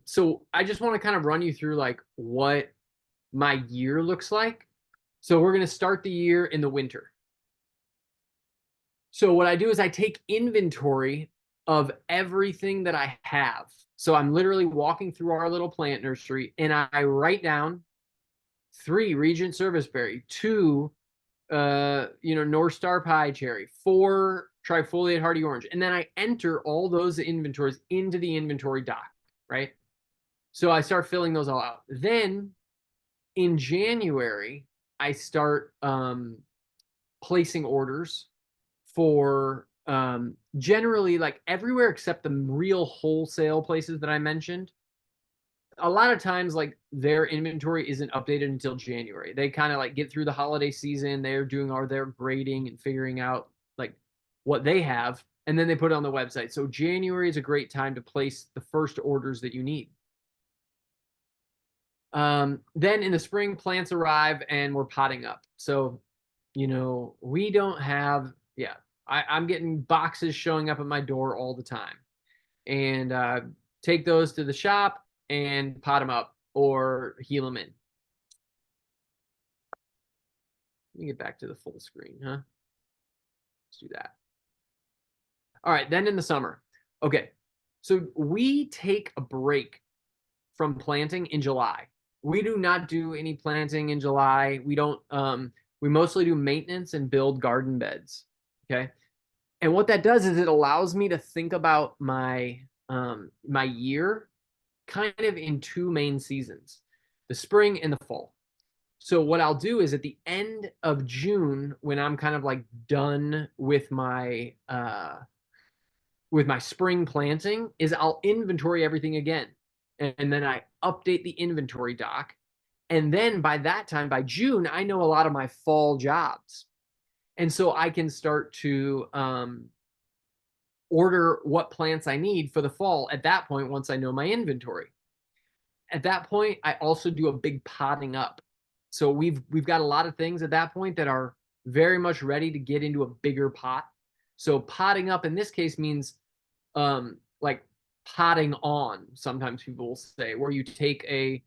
So I just want to kind of run you through like what my year looks like. So we're going to start the year in the winter. So what I do is I take inventory of everything that I have. So I'm literally walking through our little plant nursery and I write down 3 Regent Serviceberry, 2 North Star Pie Cherry, 4 Trifoliate Hardy Orange. And then I enter all those inventories into the inventory doc, right? So I start filling those all out. Then in January, I start placing orders for generally like everywhere except the real wholesale places that I mentioned. A lot of times, like their inventory isn't updated until January. They kind of like get through the holiday season. They're doing all their grading and figuring out like what they have, and then they put it on the website. So January is a great time to place the first orders that you need. Then in the spring, plants arrive and we're potting up. So, we don't have, yeah, I'm getting boxes showing up at my door all the time. And take those to the shop and pot them up or heal them in. Let me get back to the full screen, huh? Let's do that. All right, then in the summer. Okay, so we take a break from planting in July. We do not do any planting in July. We don't we mostly do maintenance and build garden beds. Okay. And what that does is it allows me to think about my year kind of in 2 main seasons, the spring and the fall. So what I'll do is at the end of June, when I'm kind of like done with my spring planting, is I'll inventory everything again. And then I update the inventory doc. And then by that time, by June, I know a lot of my fall jobs. And so I can start to order what plants I need for the fall at that point once I know my inventory. At that point, I also do a big potting up. So we've got a lot of things at that point that are very much ready to get into a bigger pot. So potting up in this case means like potting on, sometimes people will say, where you take a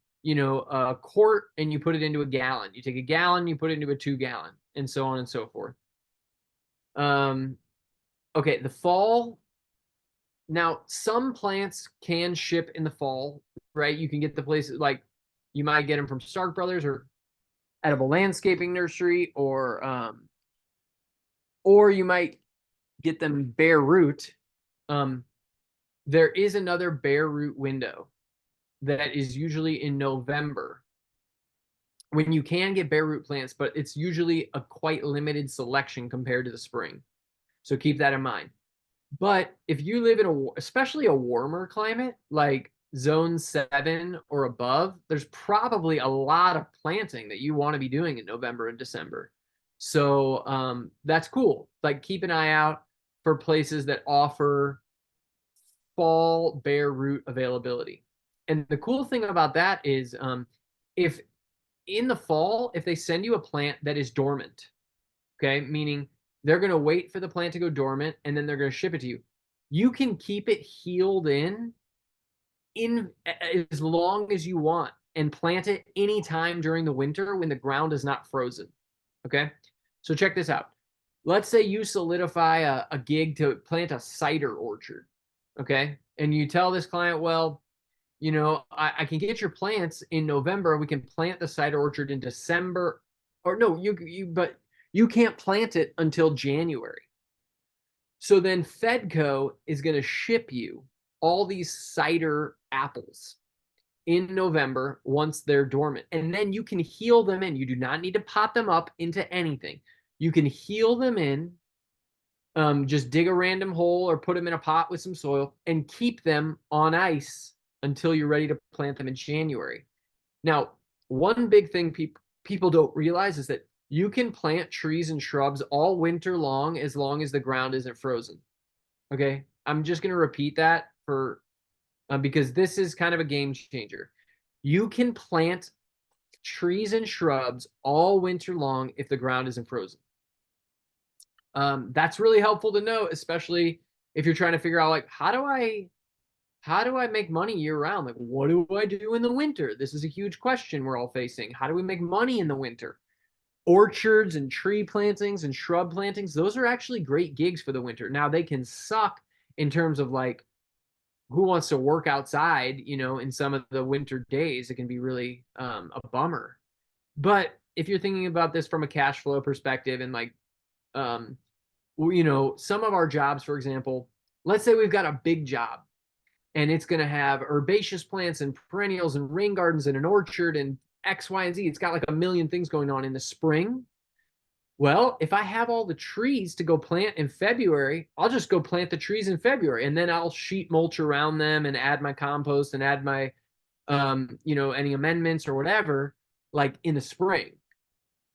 quart and you put it into a gallon. You take a gallon, you put it into a 2-gallon, and so on and so forth. Okay, the fall. Now, some plants can ship in the fall, right? You can get the places like you might get them from Stark Brothers or Edible Landscaping Nursery, or you might get them bare root. There is another bare root window that is usually in November when you can get bare root plants, but it's usually a quite limited selection compared to the spring. So keep that in mind. But if you live in especially a warmer climate, like zone 7 or above, there's probably a lot of planting that you want to be doing in November and December. So that's cool. Like keep an eye out for places that offer fall bare root availability. And the cool thing about that is if in the fall, if they send you a plant that is dormant, okay, meaning they're going to wait for the plant to go dormant and then they're going to ship it to you. You can keep it healed in as long as you want and plant it anytime during the winter when the ground is not frozen. Okay, so check this out. Let's say you solidify a gig to plant a cider orchard. Okay, and you tell this client, well, I can get your plants in November. We can plant the cider orchard in December, or no, but you can't plant it until January. So then Fedco is going to ship you all these cider apples in November once they're dormant. And then you can heal them in. You do not need to pot them up into anything. You can heal them in, just dig a random hole or put them in a pot with some soil and keep them on ice until you're ready to plant them in January. Now, one big thing people don't realize is that you can plant trees and shrubs all winter long as the ground isn't frozen. Okay, I'm just going to repeat that because this is kind of a game changer. You can plant trees and shrubs all winter long if the ground isn't frozen. That's really helpful to know, especially if you're trying to figure out like, how do I how do I make money year round? Like, what do I do in the winter? This is a huge question we're all facing. How do we make money in the winter? Orchards and tree plantings and shrub plantings, those are actually great gigs for the winter. Now, they can suck in terms of like who wants to work outside, in some of the winter days. It can be really a bummer. But if you're thinking about this from a cash flow perspective and like, um, some of our jobs, for example, let's say we've got a big job and it's going to have herbaceous plants and perennials and rain gardens and an orchard and X, Y, and Z. It's got like a million things going on in the spring. Well, if I have all the trees to go plant in February, I'll just go plant the trees in February, and then I'll sheet mulch around them and add my compost and add my, any amendments or whatever, like in the spring.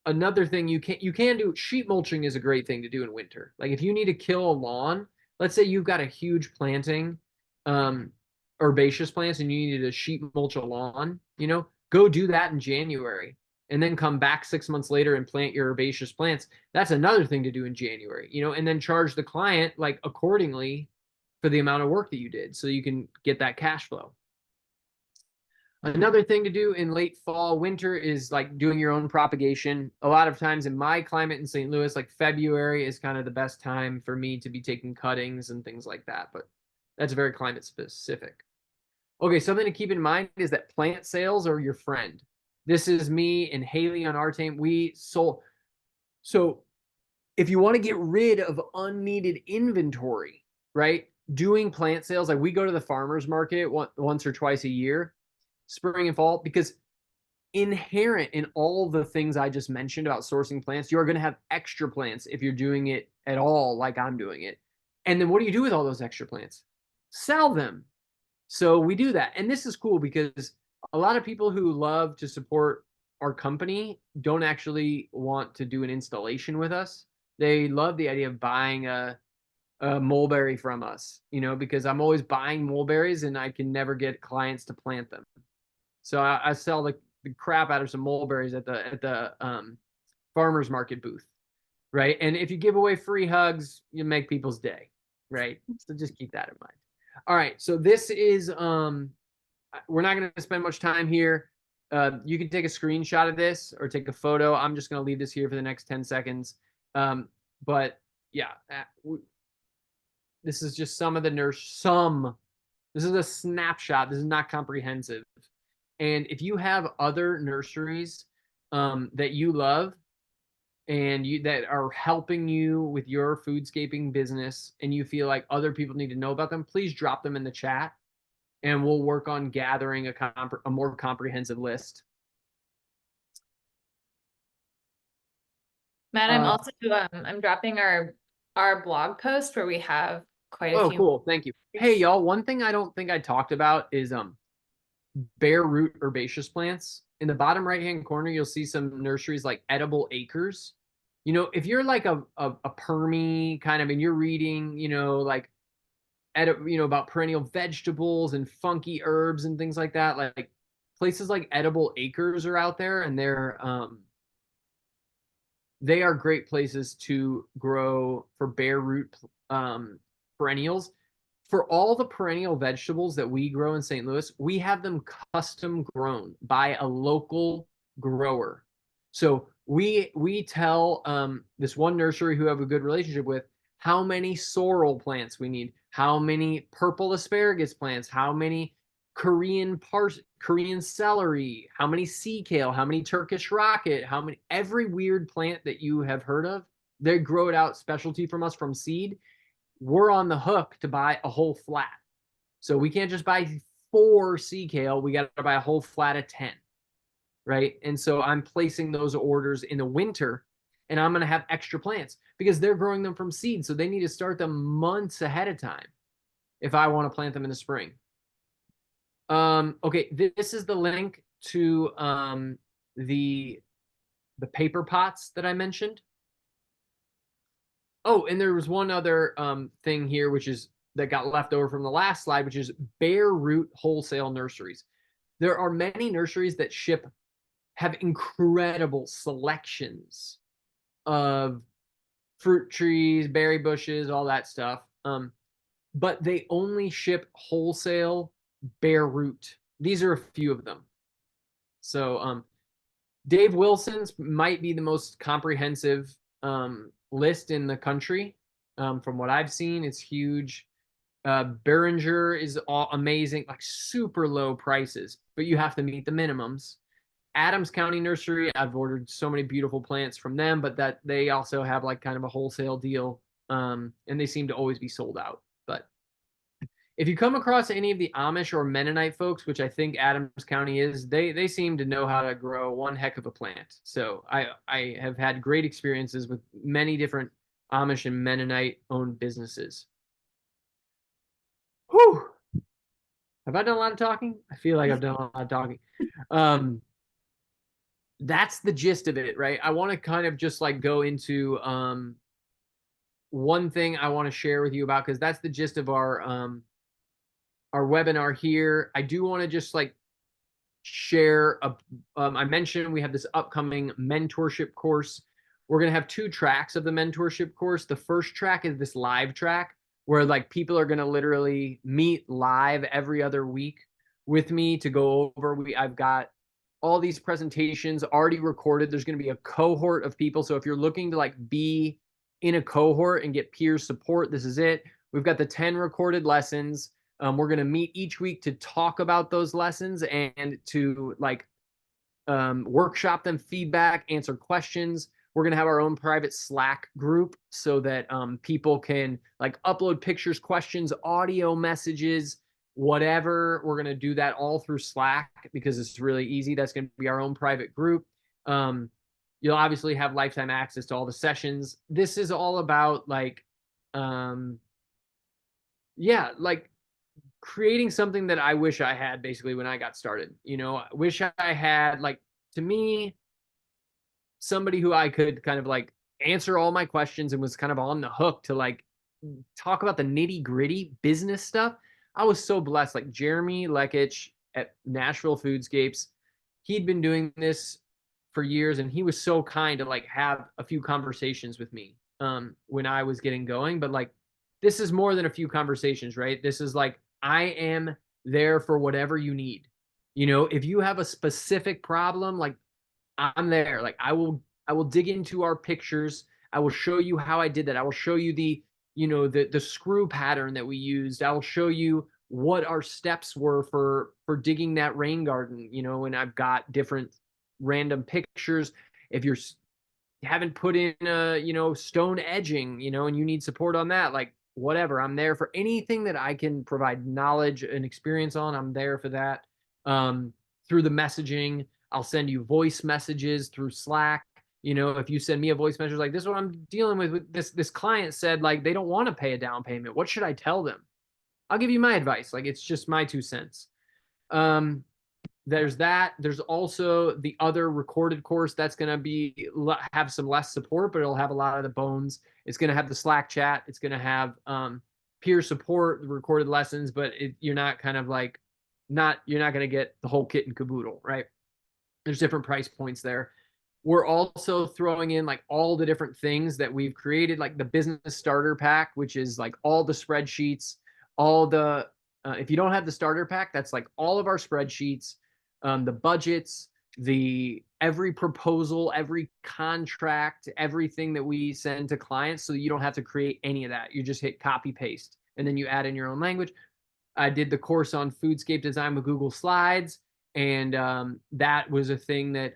Another thing you can do, sheet mulching is a great thing to do in winter. Like if you need to kill a lawn, let's say you've got a huge planting, um, herbaceous plants, and you need to sheet mulch a lawn, go do that in January and then come back 6 months later and plant your herbaceous plants. That's another thing to do in January, and then charge the client like accordingly for the amount of work that you did so you can get that cash flow. Another thing to do in late fall, winter is like doing your own propagation. A lot of times in my climate in St. Louis, like February is kind of the best time for me to be taking cuttings and things like that. But that's very climate specific. Okay, something to keep in mind is that plant sales are your friend. This is me and Haley on our team. We sold. So if you want to get rid of unneeded inventory, right? Doing plant sales, like we go to the farmer's market once or twice a year, spring and fall, because inherent in all the things I just mentioned about sourcing plants, you're going to have extra plants if you're doing it at all like I'm doing it. And then what do you do with all those extra plants? Sell them. So we do that. And this is cool because a lot of people who love to support our company don't actually want to do an installation with us. They love the idea of buying a mulberry from us, because I'm always buying mulberries and I can never get clients to plant them. So I sell the crap out of some mulberries at the farmers market booth, right? And if you give away free hugs, you make people's day, right? So just keep that in mind. All right, so this is we're not going to spend much time here. You can take a screenshot of this or take a photo. I'm just going to leave this here for the next 10 seconds. But yeah, this is just some of the this is a snapshot. This is not comprehensive. And if you have other nurseries that you love and that are helping you with your foodscaping business and you feel like other people need to know about them, please drop them in the chat and we'll work on gathering a more comprehensive list. Matt, I'm dropping our blog post where we have quite a few. Cool. Thank you. Hey, y'all, one thing I don't think I talked about is bare root herbaceous plants. In the bottom right-hand corner, you'll see some nurseries like Edible Acres. If you're like a permie kind of, and you're reading, like, about perennial vegetables and funky herbs and things like that, like places like Edible Acres are out there, and they are great places to grow for bare root perennials. For all the perennial vegetables that we grow in St. Louis, we have them custom grown by a local grower. So we tell this one nursery who have a good relationship with how many sorrel plants we need, how many purple asparagus plants, how many Korean celery, how many sea kale, how many Turkish rocket, every weird plant that you have heard of. They grow it out specialty from us from seed. We're on the hook to buy a whole flat. So we can't just buy 4 sea kale. We got to buy a whole flat of 10, right? And so I'm placing those orders in the winter, and I'm going to have extra plants because they're growing them from seed. So they need to start them months ahead of time if I want to plant them in the spring. Okay, this is the link to the paper pots that I mentioned. Oh, and there was one other thing here, that got left over from the last slide, which is bare root wholesale nurseries. There are many nurseries that have incredible selections of fruit trees, berry bushes, all that stuff. but they only ship wholesale bare root. These are a few of them. So Dave Wilson's might be the most comprehensive list in the country. From what I've seen, it's huge. Behringer is amazing, like super low prices, but you have to meet the minimums. Adams County Nursery, I've ordered so many beautiful plants from them, but that they also have like kind of a wholesale deal, and they seem to always be sold out. But if you come across any of the Amish or Mennonite folks, which I think Adams County is, they seem to know how to grow one heck of a plant. So I have had great experiences with many different Amish and Mennonite owned businesses. Whew. Have I done a lot of talking? I feel like I've done a lot of talking. That's the gist of it, right? I want to kind of just like go into one thing I want to share with you about, because that's the gist of our webinar here. I do want to just like share I mentioned we have this upcoming mentorship course. We're going to have 2 tracks of the mentorship course. The first track is this live track where like people are going to literally meet live every other week with me to go over. I've got all these presentations already recorded. There's going to be a cohort of people. So if you're looking to like be in a cohort and get peer support, this is it. We've got the 10 recorded lessons. We're going to meet each week to talk about those lessons and to like workshop them, feedback, answer questions. We're going to have our own private Slack group so that people can like upload pictures, questions, audio messages, whatever. We're going to do that all through Slack because it's really easy. That's going to be our own private group. You'll obviously have lifetime access to all the sessions. This is all about like, yeah, like creating something that I wish I had basically when I got started. You know, I wish I had like, to me, somebody who I could kind of like answer all my questions and was kind of on the hook to like talk about the nitty gritty business stuff. I was so blessed. Like Jeremy Lekich at Nashville Foodscapes, he'd been doing this for years, and he was so kind to like have a few conversations with me when I was getting going. But like, this is more than a few conversations, right? This is like, I am there for whatever you need. You know, if you have a specific problem, like I'm there. Like I will dig into our pictures. I will show you how I did that. I will show you the, you know, the screw pattern that we used. I will show you what our steps were for digging that rain garden, you know, and I've got different random pictures. If you're haven't put in you know, stone edging, you know, and you need support on that, like whatever, I'm there for anything that I can provide knowledge and experience on. I'm there for that. Through the messaging, I'll send you voice messages through Slack. You know, if you send me a voice message like this is what I'm dealing with this client said like they don't want to pay a down payment, what should I tell them? I'll give you my advice. Like it's just my 2 cents. There's that. There's also the other recorded course that's going to be have some less support, but it'll have a lot of the bones. It's going to have the Slack chat. It's going to have peer support, recorded lessons, but you're not kind of like you're not going to get the whole kit and caboodle, right? There's different price points there. We're also throwing in like all the different things that we've created, like the business starter pack, which is like all the spreadsheets, all the if you don't have the starter pack, that's like all of our spreadsheets, the budgets, the every proposal, every contract, everything that we send to clients, so you don't have to create any of that. You just hit copy paste and then you add in your own language. I did the course on Foodscape design with Google Slides, and that was a thing that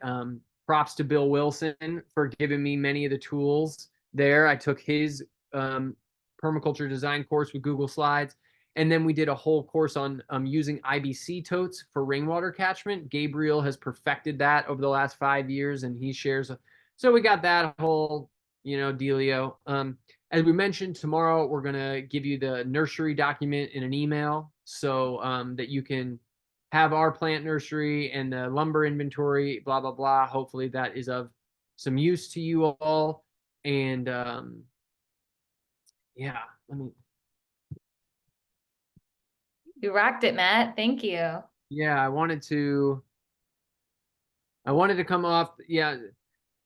props to Bill Wilson for giving me many of the tools there. I took his permaculture design course with Google Slides. And then we did a whole course on using IBC totes for rainwater catchment. Gabriel has perfected that over the last 5 years, and he shares. So we got that whole, you know, dealio. As we mentioned, tomorrow we're going to give you the nursery document in an email so that you can have our plant nursery and the lumber inventory, blah, blah, blah. Hopefully that is of some use to you all. And yeah, let me. You rocked it, Matt. Thank you. Yeah, I wanted to come off. Yeah,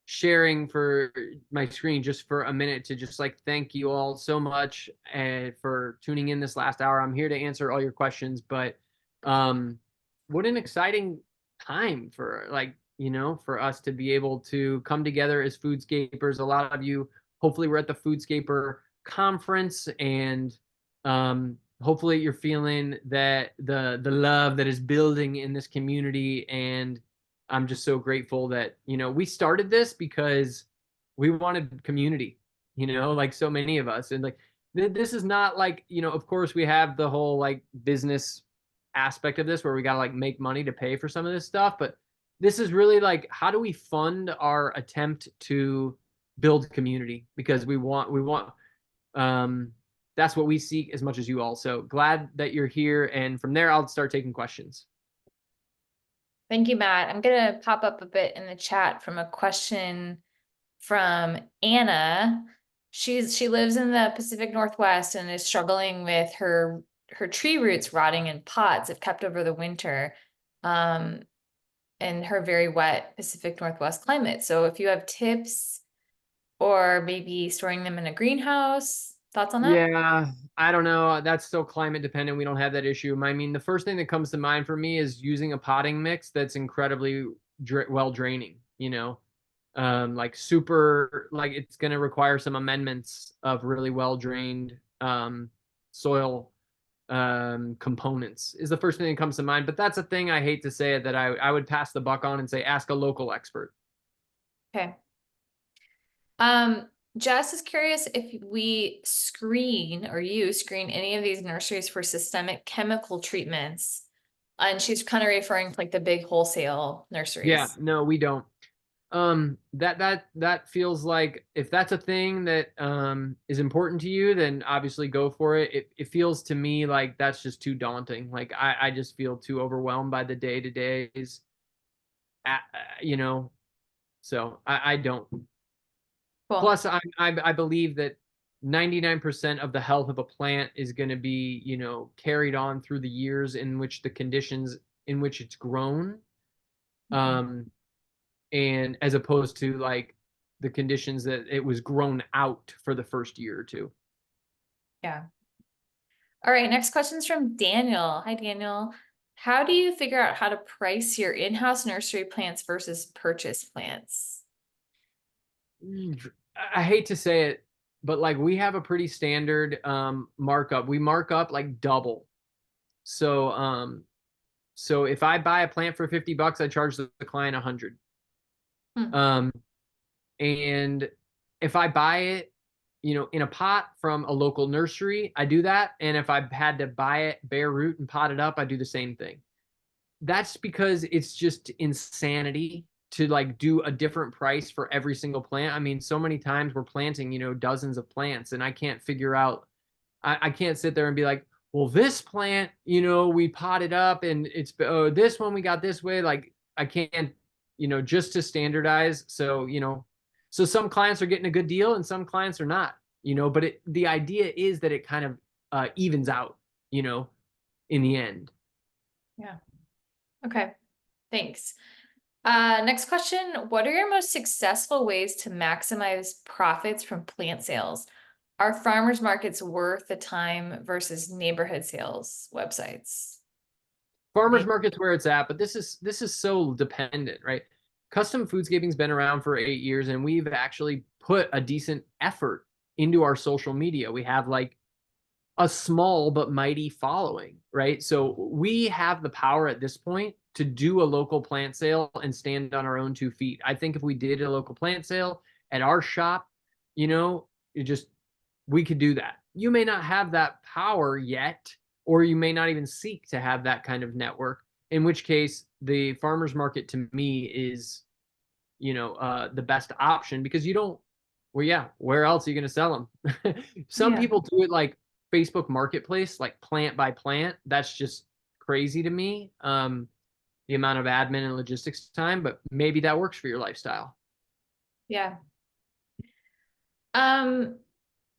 sharing for my screen just for a minute to just like thank you all so much and for tuning in this last hour. I'm here to answer all your questions, but um, what an exciting time for like, you know, for us to be able to come together as foodscapers. A lot of you, hopefully, we're at the Foodscaper conference, and hopefully, you're feeling that the love that is building in this community. And I'm just so grateful that, you know, we started this because we wanted community, you know, like so many of us. And like, this is not like, you know, of course we have the whole like business aspect of this where we got to like make money to pay for some of this stuff. But this is really like, how do we fund our attempt to build community? Because um, that's what we seek as much as you all. So glad that you're here. And from there, I'll start taking questions. Thank you, Matt. I'm going to pop up a bit in the chat from a question from Anna. She lives in the Pacific Northwest and is struggling with her tree roots rotting in pots if kept over the winter, in her very wet Pacific Northwest climate. So if you have tips or maybe storing them in a greenhouse, thoughts on that? Yeah, I don't know. That's still climate dependent. We don't have that issue. I mean, the first thing that comes to mind for me is using a potting mix that's incredibly well draining, you know, like super, like it's going to require some amendments of really well drained soil components is the first thing that comes to mind. But that's a thing I hate to say it that I would pass the buck on and say, ask a local expert. Okay. Jess is curious if we screen or you screen any of these nurseries for systemic chemical treatments. And she's kind of referring to like the big wholesale Yeah, nurseries. no, we don't. That feels like if that's a thing that is important to you, then obviously go for it. It feels to me like that's just too daunting. Like I just feel too overwhelmed by the day to days, you know. So I don't. Cool. Plus, I believe that 99% of the health of a plant is going to be, you know, carried on through the years in which the conditions in which it's grown. Mhm. Um, and as opposed to like the conditions that it was grown out for the first year or two. Yeah. All right. Next question's from Daniel. Hi, Daniel. How do you figure out how to price your in-house nursery plants versus purchase plants? I hate to say it, but like we have a pretty standard markup. We mark up like double. So so if I buy a plant for 50 bucks, I charge the client 100. Hmm. Um and if I buy it, you know, in a pot from a local nursery, I do that. And if I had to buy it bare root and pot it up, I do the same thing. That's because it's just insanity to like do a different price for every single plant. I mean, so many times we're planting, you know, dozens of plants, and I can't figure out, I can't sit there and be like, well, this plant, you know, we potted up and it's, oh, this one we got this way. Like, I can't, you know, just to standardize. So, you know, so some clients are getting a good deal and some clients are not, you know, but the idea is that it kind of evens out, you know, in the end. Yeah. Okay. Thanks. Next question. What are your most successful ways to maximize profits from plant sales? Are farmers markets worth the time versus neighborhood sales websites? Farmers market's where it's at, but this is so dependent, right? Custom foodscaping's been around for 8 years, and we've actually put a decent effort into our social media. We have like a small but mighty following, right? So we have the power at this point to do a local plant sale and stand on our own 2 feet. I think if we did a local plant sale at our shop, you know, it just, we could do that. You may not have that power yet, or you may not even seek to have that kind of network, in which case the farmers market to me is, you know, the best option because you don't, well, yeah, where else are you going to sell them? Some Yeah. people do it like Facebook Marketplace, like plant by plant. That's just crazy to me. The amount of admin and logistics time, but maybe that works for your lifestyle. Yeah. Um,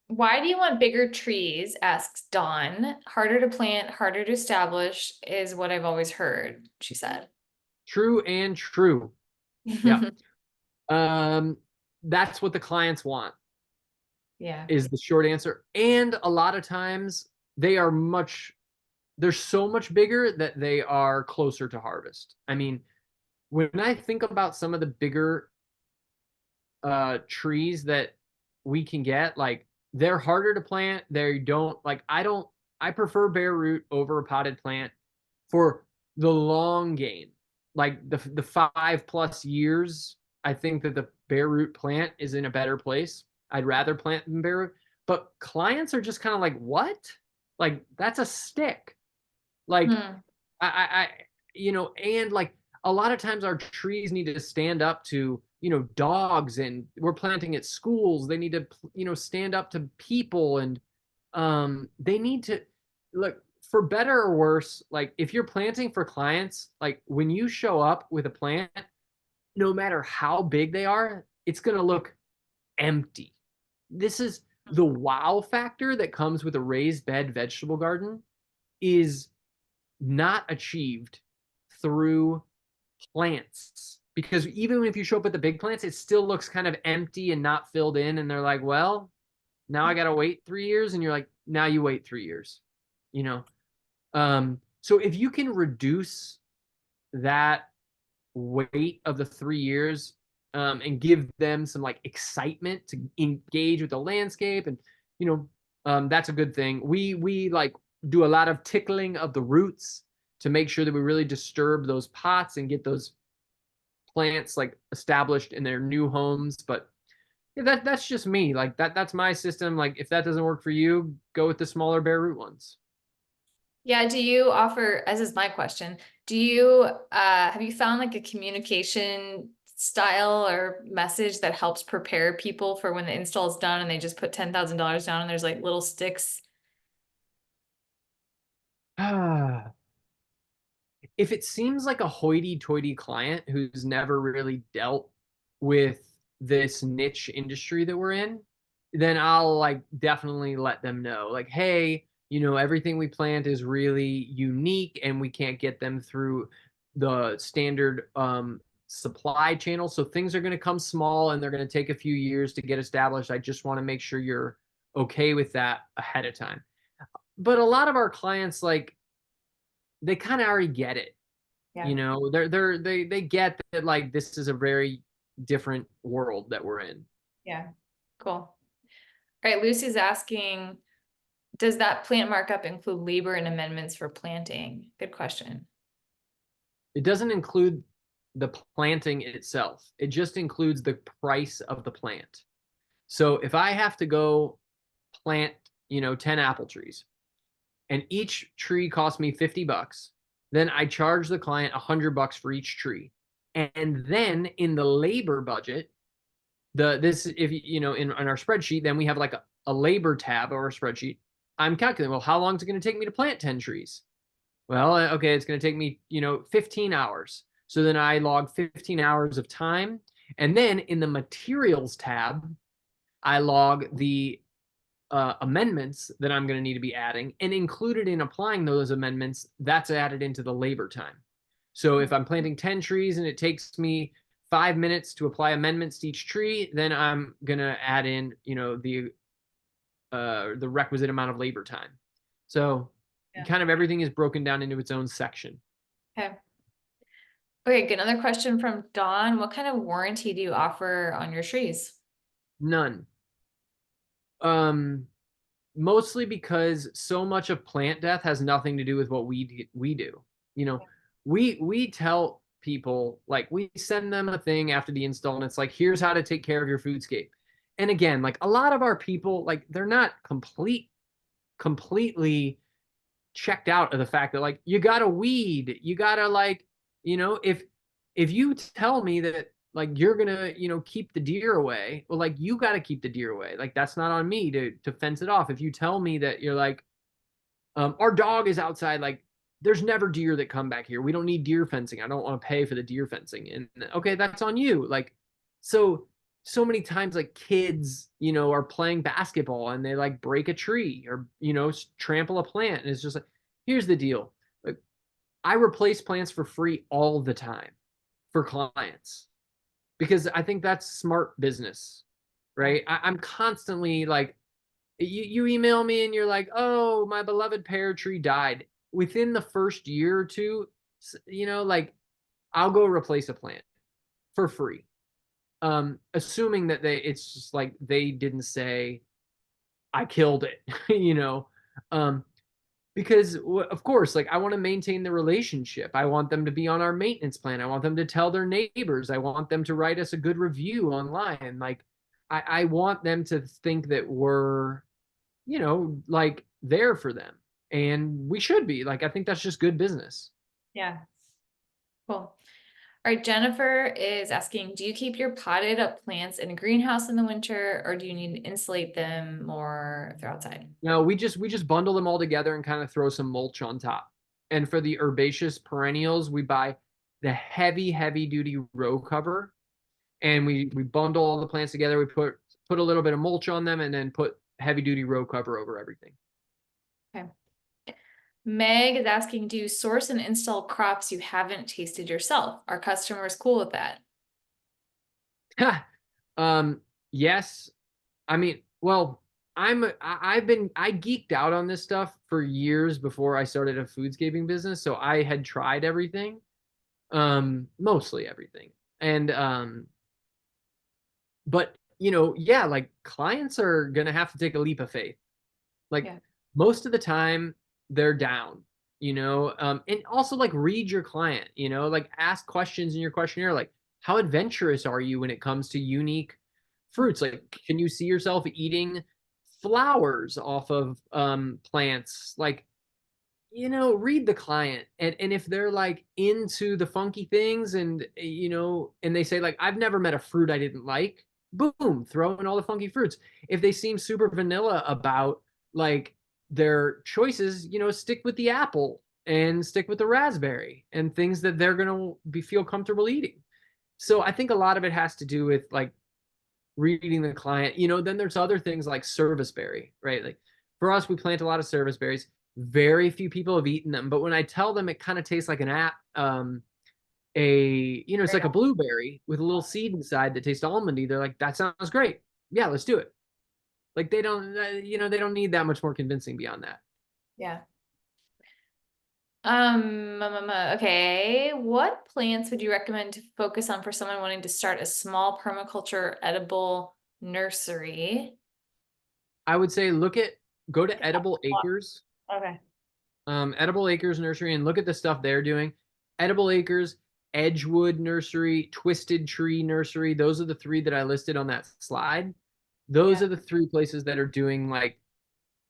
why do you want bigger trees? Asks Dawn. Harder to plant, harder to establish is what I've always heard, she said. True and true. Yeah. Um, that's what the clients want, Yeah. is the short answer. And a lot of times they are much, they're so much bigger that they are closer to harvest. I mean, when I think about some of the bigger trees that we can get, like they're harder to plant. They don't like I prefer bare root over a potted plant for the long game. Like the 5+ years, I think that the bare root plant is in a better place. I'd rather plant than bare root. But clients are just kind of like, what? Like that's a stick. Like Hmm. I and like a lot of times our trees need to stand up to, dogs, and we're planting at schools. They need to, stand up to people, and they need to look, for better or worse. Like if you're planting for clients, like when you show up with a plant, no matter how big they are, it's going to look empty. This is the wow factor that comes with a raised bed vegetable garden is not achieved through plants, because even if you show up with the big plants, it still looks kind of empty and not filled in, and they're like, well, now I gotta wait 3 years, and you're like, now you wait 3 years, you know so if you can reduce that wait of the 3 years, and give them some like excitement to engage with the landscape, and that's a good thing. We like do a lot of tickling of the roots to make sure that we really disturb those pots and get those plants like established in their new homes. But yeah, that's just me. Like that's my system. Like if that doesn't work for you, go with the smaller bare root ones. Yeah, do you offer, as is my question, do you have you found like a communication style or message that helps prepare people for when the install is done and they just put $10,000 down and there's like little sticks? Ah, if it seems like a hoity-toity client who's never really dealt with this niche industry that we're in, then I'll like definitely let them know, like, hey, everything we plant is really unique and we can't get them through the standard supply channel. So things are going to come small and they're going to take a few years to get established. I just want to make sure you're okay with that ahead of time. But a lot of our clients, like, they kind of already get it. Yeah. They get that like this is a very different world that we're in. Yeah. Cool. All right, Lucy's asking, does that plant markup include labor and amendments for planting? Good question. It doesn't include the planting itself. It just includes the price of the plant. So if I have to go plant, 10 apple trees, and each tree costs me $50, then I charge the client $100 for each tree. And then in the labor budget, this if in our spreadsheet, then we have like a labor tab or a spreadsheet. I'm calculating, well, how long is it going to take me to plant 10 trees? Well, okay, it's going to take me 15 hours. So then I log 15 hours of time, and then in the materials tab I log the amendments that I'm going to need to be adding, and included in applying those amendments, that's added into the labor time. So if I'm planting 10 trees and it takes me 5 minutes to apply amendments to each tree, then I'm going to add in, the requisite amount of labor time. So Yeah. kind of everything is broken down into its own section. Okay. Okay, good. Another question from Dawn. What kind of warranty do you offer on your trees? None. Um, Mostly because so much of plant death has nothing to do with what we do. You know, we tell people, like, we send them a thing after the install, and it's like, here's how to take care of your foodscape. And again, like a lot of our people, like they're not completely checked out of the fact that like you gotta weed, you gotta like, if you tell me that like you're gonna keep the deer away, well, like you gotta keep the deer away. Like that's not on me to fence it off. If you tell me that you're like, our dog is outside, like there's never deer that come back here, we don't need deer fencing, I don't want to pay for the deer fencing, and okay, that's on you. Like, so many times, like kids are playing basketball and they like break a tree or trample a plant, and it's just like, here's the deal, like I replace plants for free all the time for clients. because I think that's smart business, right? I'm constantly like, you email me and you're like, oh, my beloved pear tree died. Within the first year or two, like I'll go replace a plant for free. Assuming that it's just like they didn't say I killed it, you know. Um, because of course, like I want to maintain the relationship. I want them to be on our maintenance plan. I want them to tell their neighbors. I want them to write us a good review online. Like I want them to think that we're, like there for them. And we should be. Like I think that's just good business. Yeah. Cool. All right, Jennifer is asking, do you keep your potted up plants in a greenhouse in the winter, or do you need to insulate them more if they're outside? No, we just bundle them all together and kind of throw some mulch on top. And for the herbaceous perennials, we buy the heavy duty row cover, and we bundle all the plants together. We put a little bit of mulch on them and then put heavy duty row cover over everything. Okay. Meg is asking, do you source and install crops you haven't tasted yourself? Are customers cool with that? Yes. I mean, well, I geeked out on this stuff for years before I started a foodscaping business. So I had tried everything, mostly everything. And but yeah, like clients are gonna have to take a leap of faith. Like Yeah. most of the time they're down, and also like read your client, like ask questions in your questionnaire, like how adventurous are you when it comes to unique fruits? Like, can you see yourself eating flowers off of plants? Like, read the client. And if they're like into the funky things and they say like, I've never met a fruit I didn't like, boom, throw in all the funky fruits. If they seem super vanilla about like their choices, stick with the apple and stick with the raspberry and things that they're going to feel comfortable eating. So I think a lot of it has to do with like reading the client. Then there's other things like serviceberry, right? Like for us, we plant a lot of serviceberries. Very few people have eaten them, but when I tell them it kind of tastes like it's like a blueberry with a little seed inside that tastes almondy, they're like, that sounds great. Yeah, let's do it. Like they don't need that much more convincing beyond that. Yeah. Okay. What plants would you recommend to focus on for someone wanting to start a small permaculture edible nursery? I would say go to Edible Acres, Okay. Edible Acres Nursery, and look at the stuff they're doing. Edible Acres, Edgewood Nursery, Twisted Tree Nursery. Those are the three that I listed on that slide. Those Yeah. are the three places that are doing like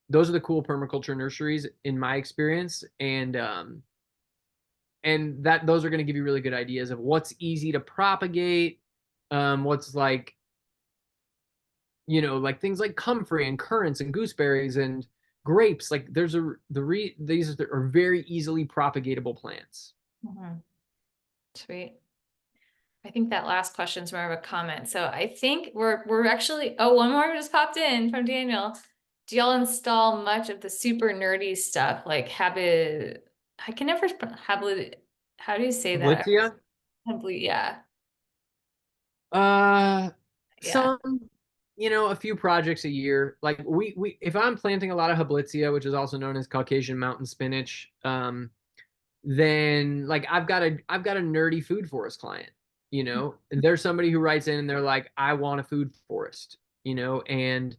those are the cool permaculture nurseries in my experience. And that those are going to give you really good ideas of what's easy to propagate, what's like like things like comfrey and currants and gooseberries and grapes. Like these are very easily propagatable plants. Mhm. Sweet. I think that last question is more of a comment. So I think we're actually, oh, one more just popped in from Daniel. Do y'all install much of the super nerdy stuff like habit? I can never habit. How do you say that? Blitzia? Yeah. Uh, Yeah. some, a few projects a year. Like we if I'm planting a lot of Hablitzia, which is also known as Caucasian mountain spinach, then like I've got a nerdy food forest client, and there's somebody who writes in and they're like, I want a food forest, and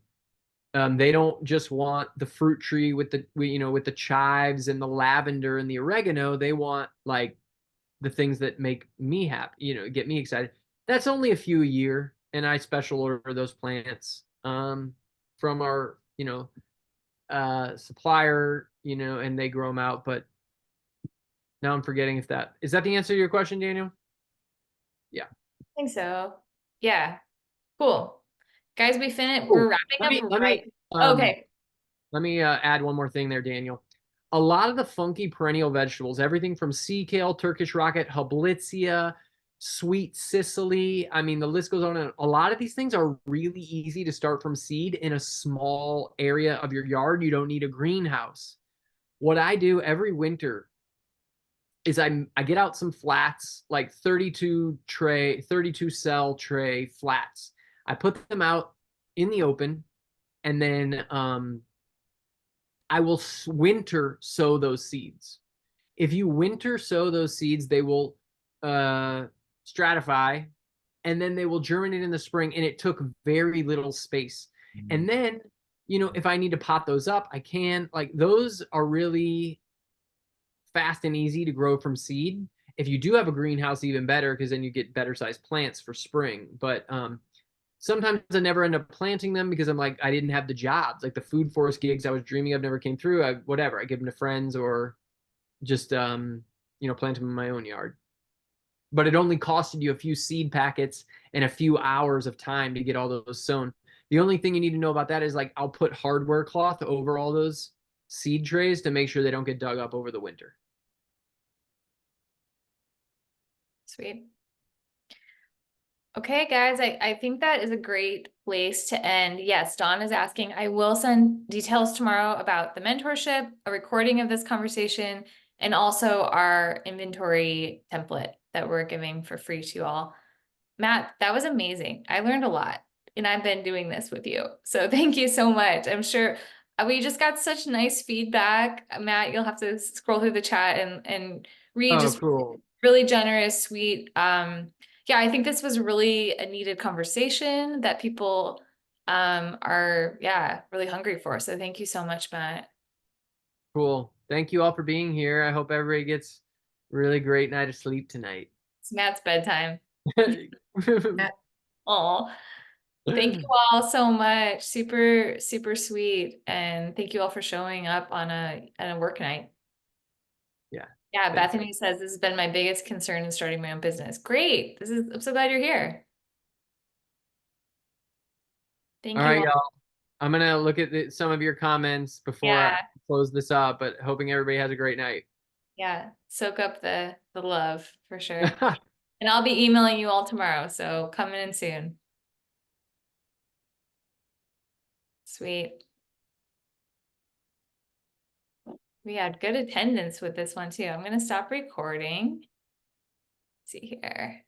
they don't just want the fruit tree with the chives and the lavender and the oregano. They want like the things that make me happy, get me excited. That's only a few a year, and I special order those plants from our, supplier, and they grow them out. But now I'm forgetting if that is that the answer to your question, Daniel? Yeah. I think so. Yeah. Cool. Guys, we finished. Oh, We're wrapping let up me let me right. um Okay. let me add one more thing there, Daniel. A lot of the funky perennial vegetables, everything from sea kale, Turkish rocket, Hablitzia, sweet Sicily. I mean, the list goes on. And a lot of these things are really easy to start from seed in a small area of your yard. You don't need a greenhouse. What I do every winter is I get out some flats, like 32 cell tray flats. I put them out in the open, and then I will winter sow those seeds. If you winter sow those seeds, they will stratify, and then they will germinate in the spring. And it took very little space. And then, if I need to pot those up, I can. Like, those are really fast and easy to grow from seed. If you do have a greenhouse, even better, because then you get better sized plants for spring. But sometimes I never end up planting them because I'm like, I didn't have the jobs. Like the food forest gigs I was dreaming of never came through. I give them to friends, or just plant them in my own yard. But it only costed you a few seed packets and a few hours of time to get all those sown. The only thing you need to know about that is, like, I'll put hardware cloth over all those seed trays to make sure they don't get dug up over the winter. Sweet. Okay, guys, I think that is a great place to end. Yes, Dawn is asking, I will send details tomorrow about the mentorship, a recording of this conversation, and also our inventory template that we're giving for free to you all. Matt, that was amazing. I learned a lot, and I've been doing this with you. So thank you so much. I'm sure we just got such nice feedback. Matt, you'll have to scroll through the chat and read, Oh, just cool. really generous, sweet. Yeah, I think this was really a needed conversation that people are, yeah, really hungry for. So thank you so much, Matt. Cool. Thank you all for being here. I hope everybody gets really great night of sleep tonight. It's Matt's bedtime. Oh, thank you all so much. Super, super sweet. And thank you all for showing up on a work night. Yeah. Yeah, Thanks. Bethany says this has been my biggest concern in starting my own business. Great. I'm so glad you're here. All Thank you right, all. y'all. I'm gonna look at some of your comments before I Yeah, close this up, but hoping everybody has a great night. yeah. Soak up the love for sure. And I'll be emailing you all tomorrow, so coming in soon. Sweet. We had good attendance with this one too. I'm gonna stop recording. Let's see here.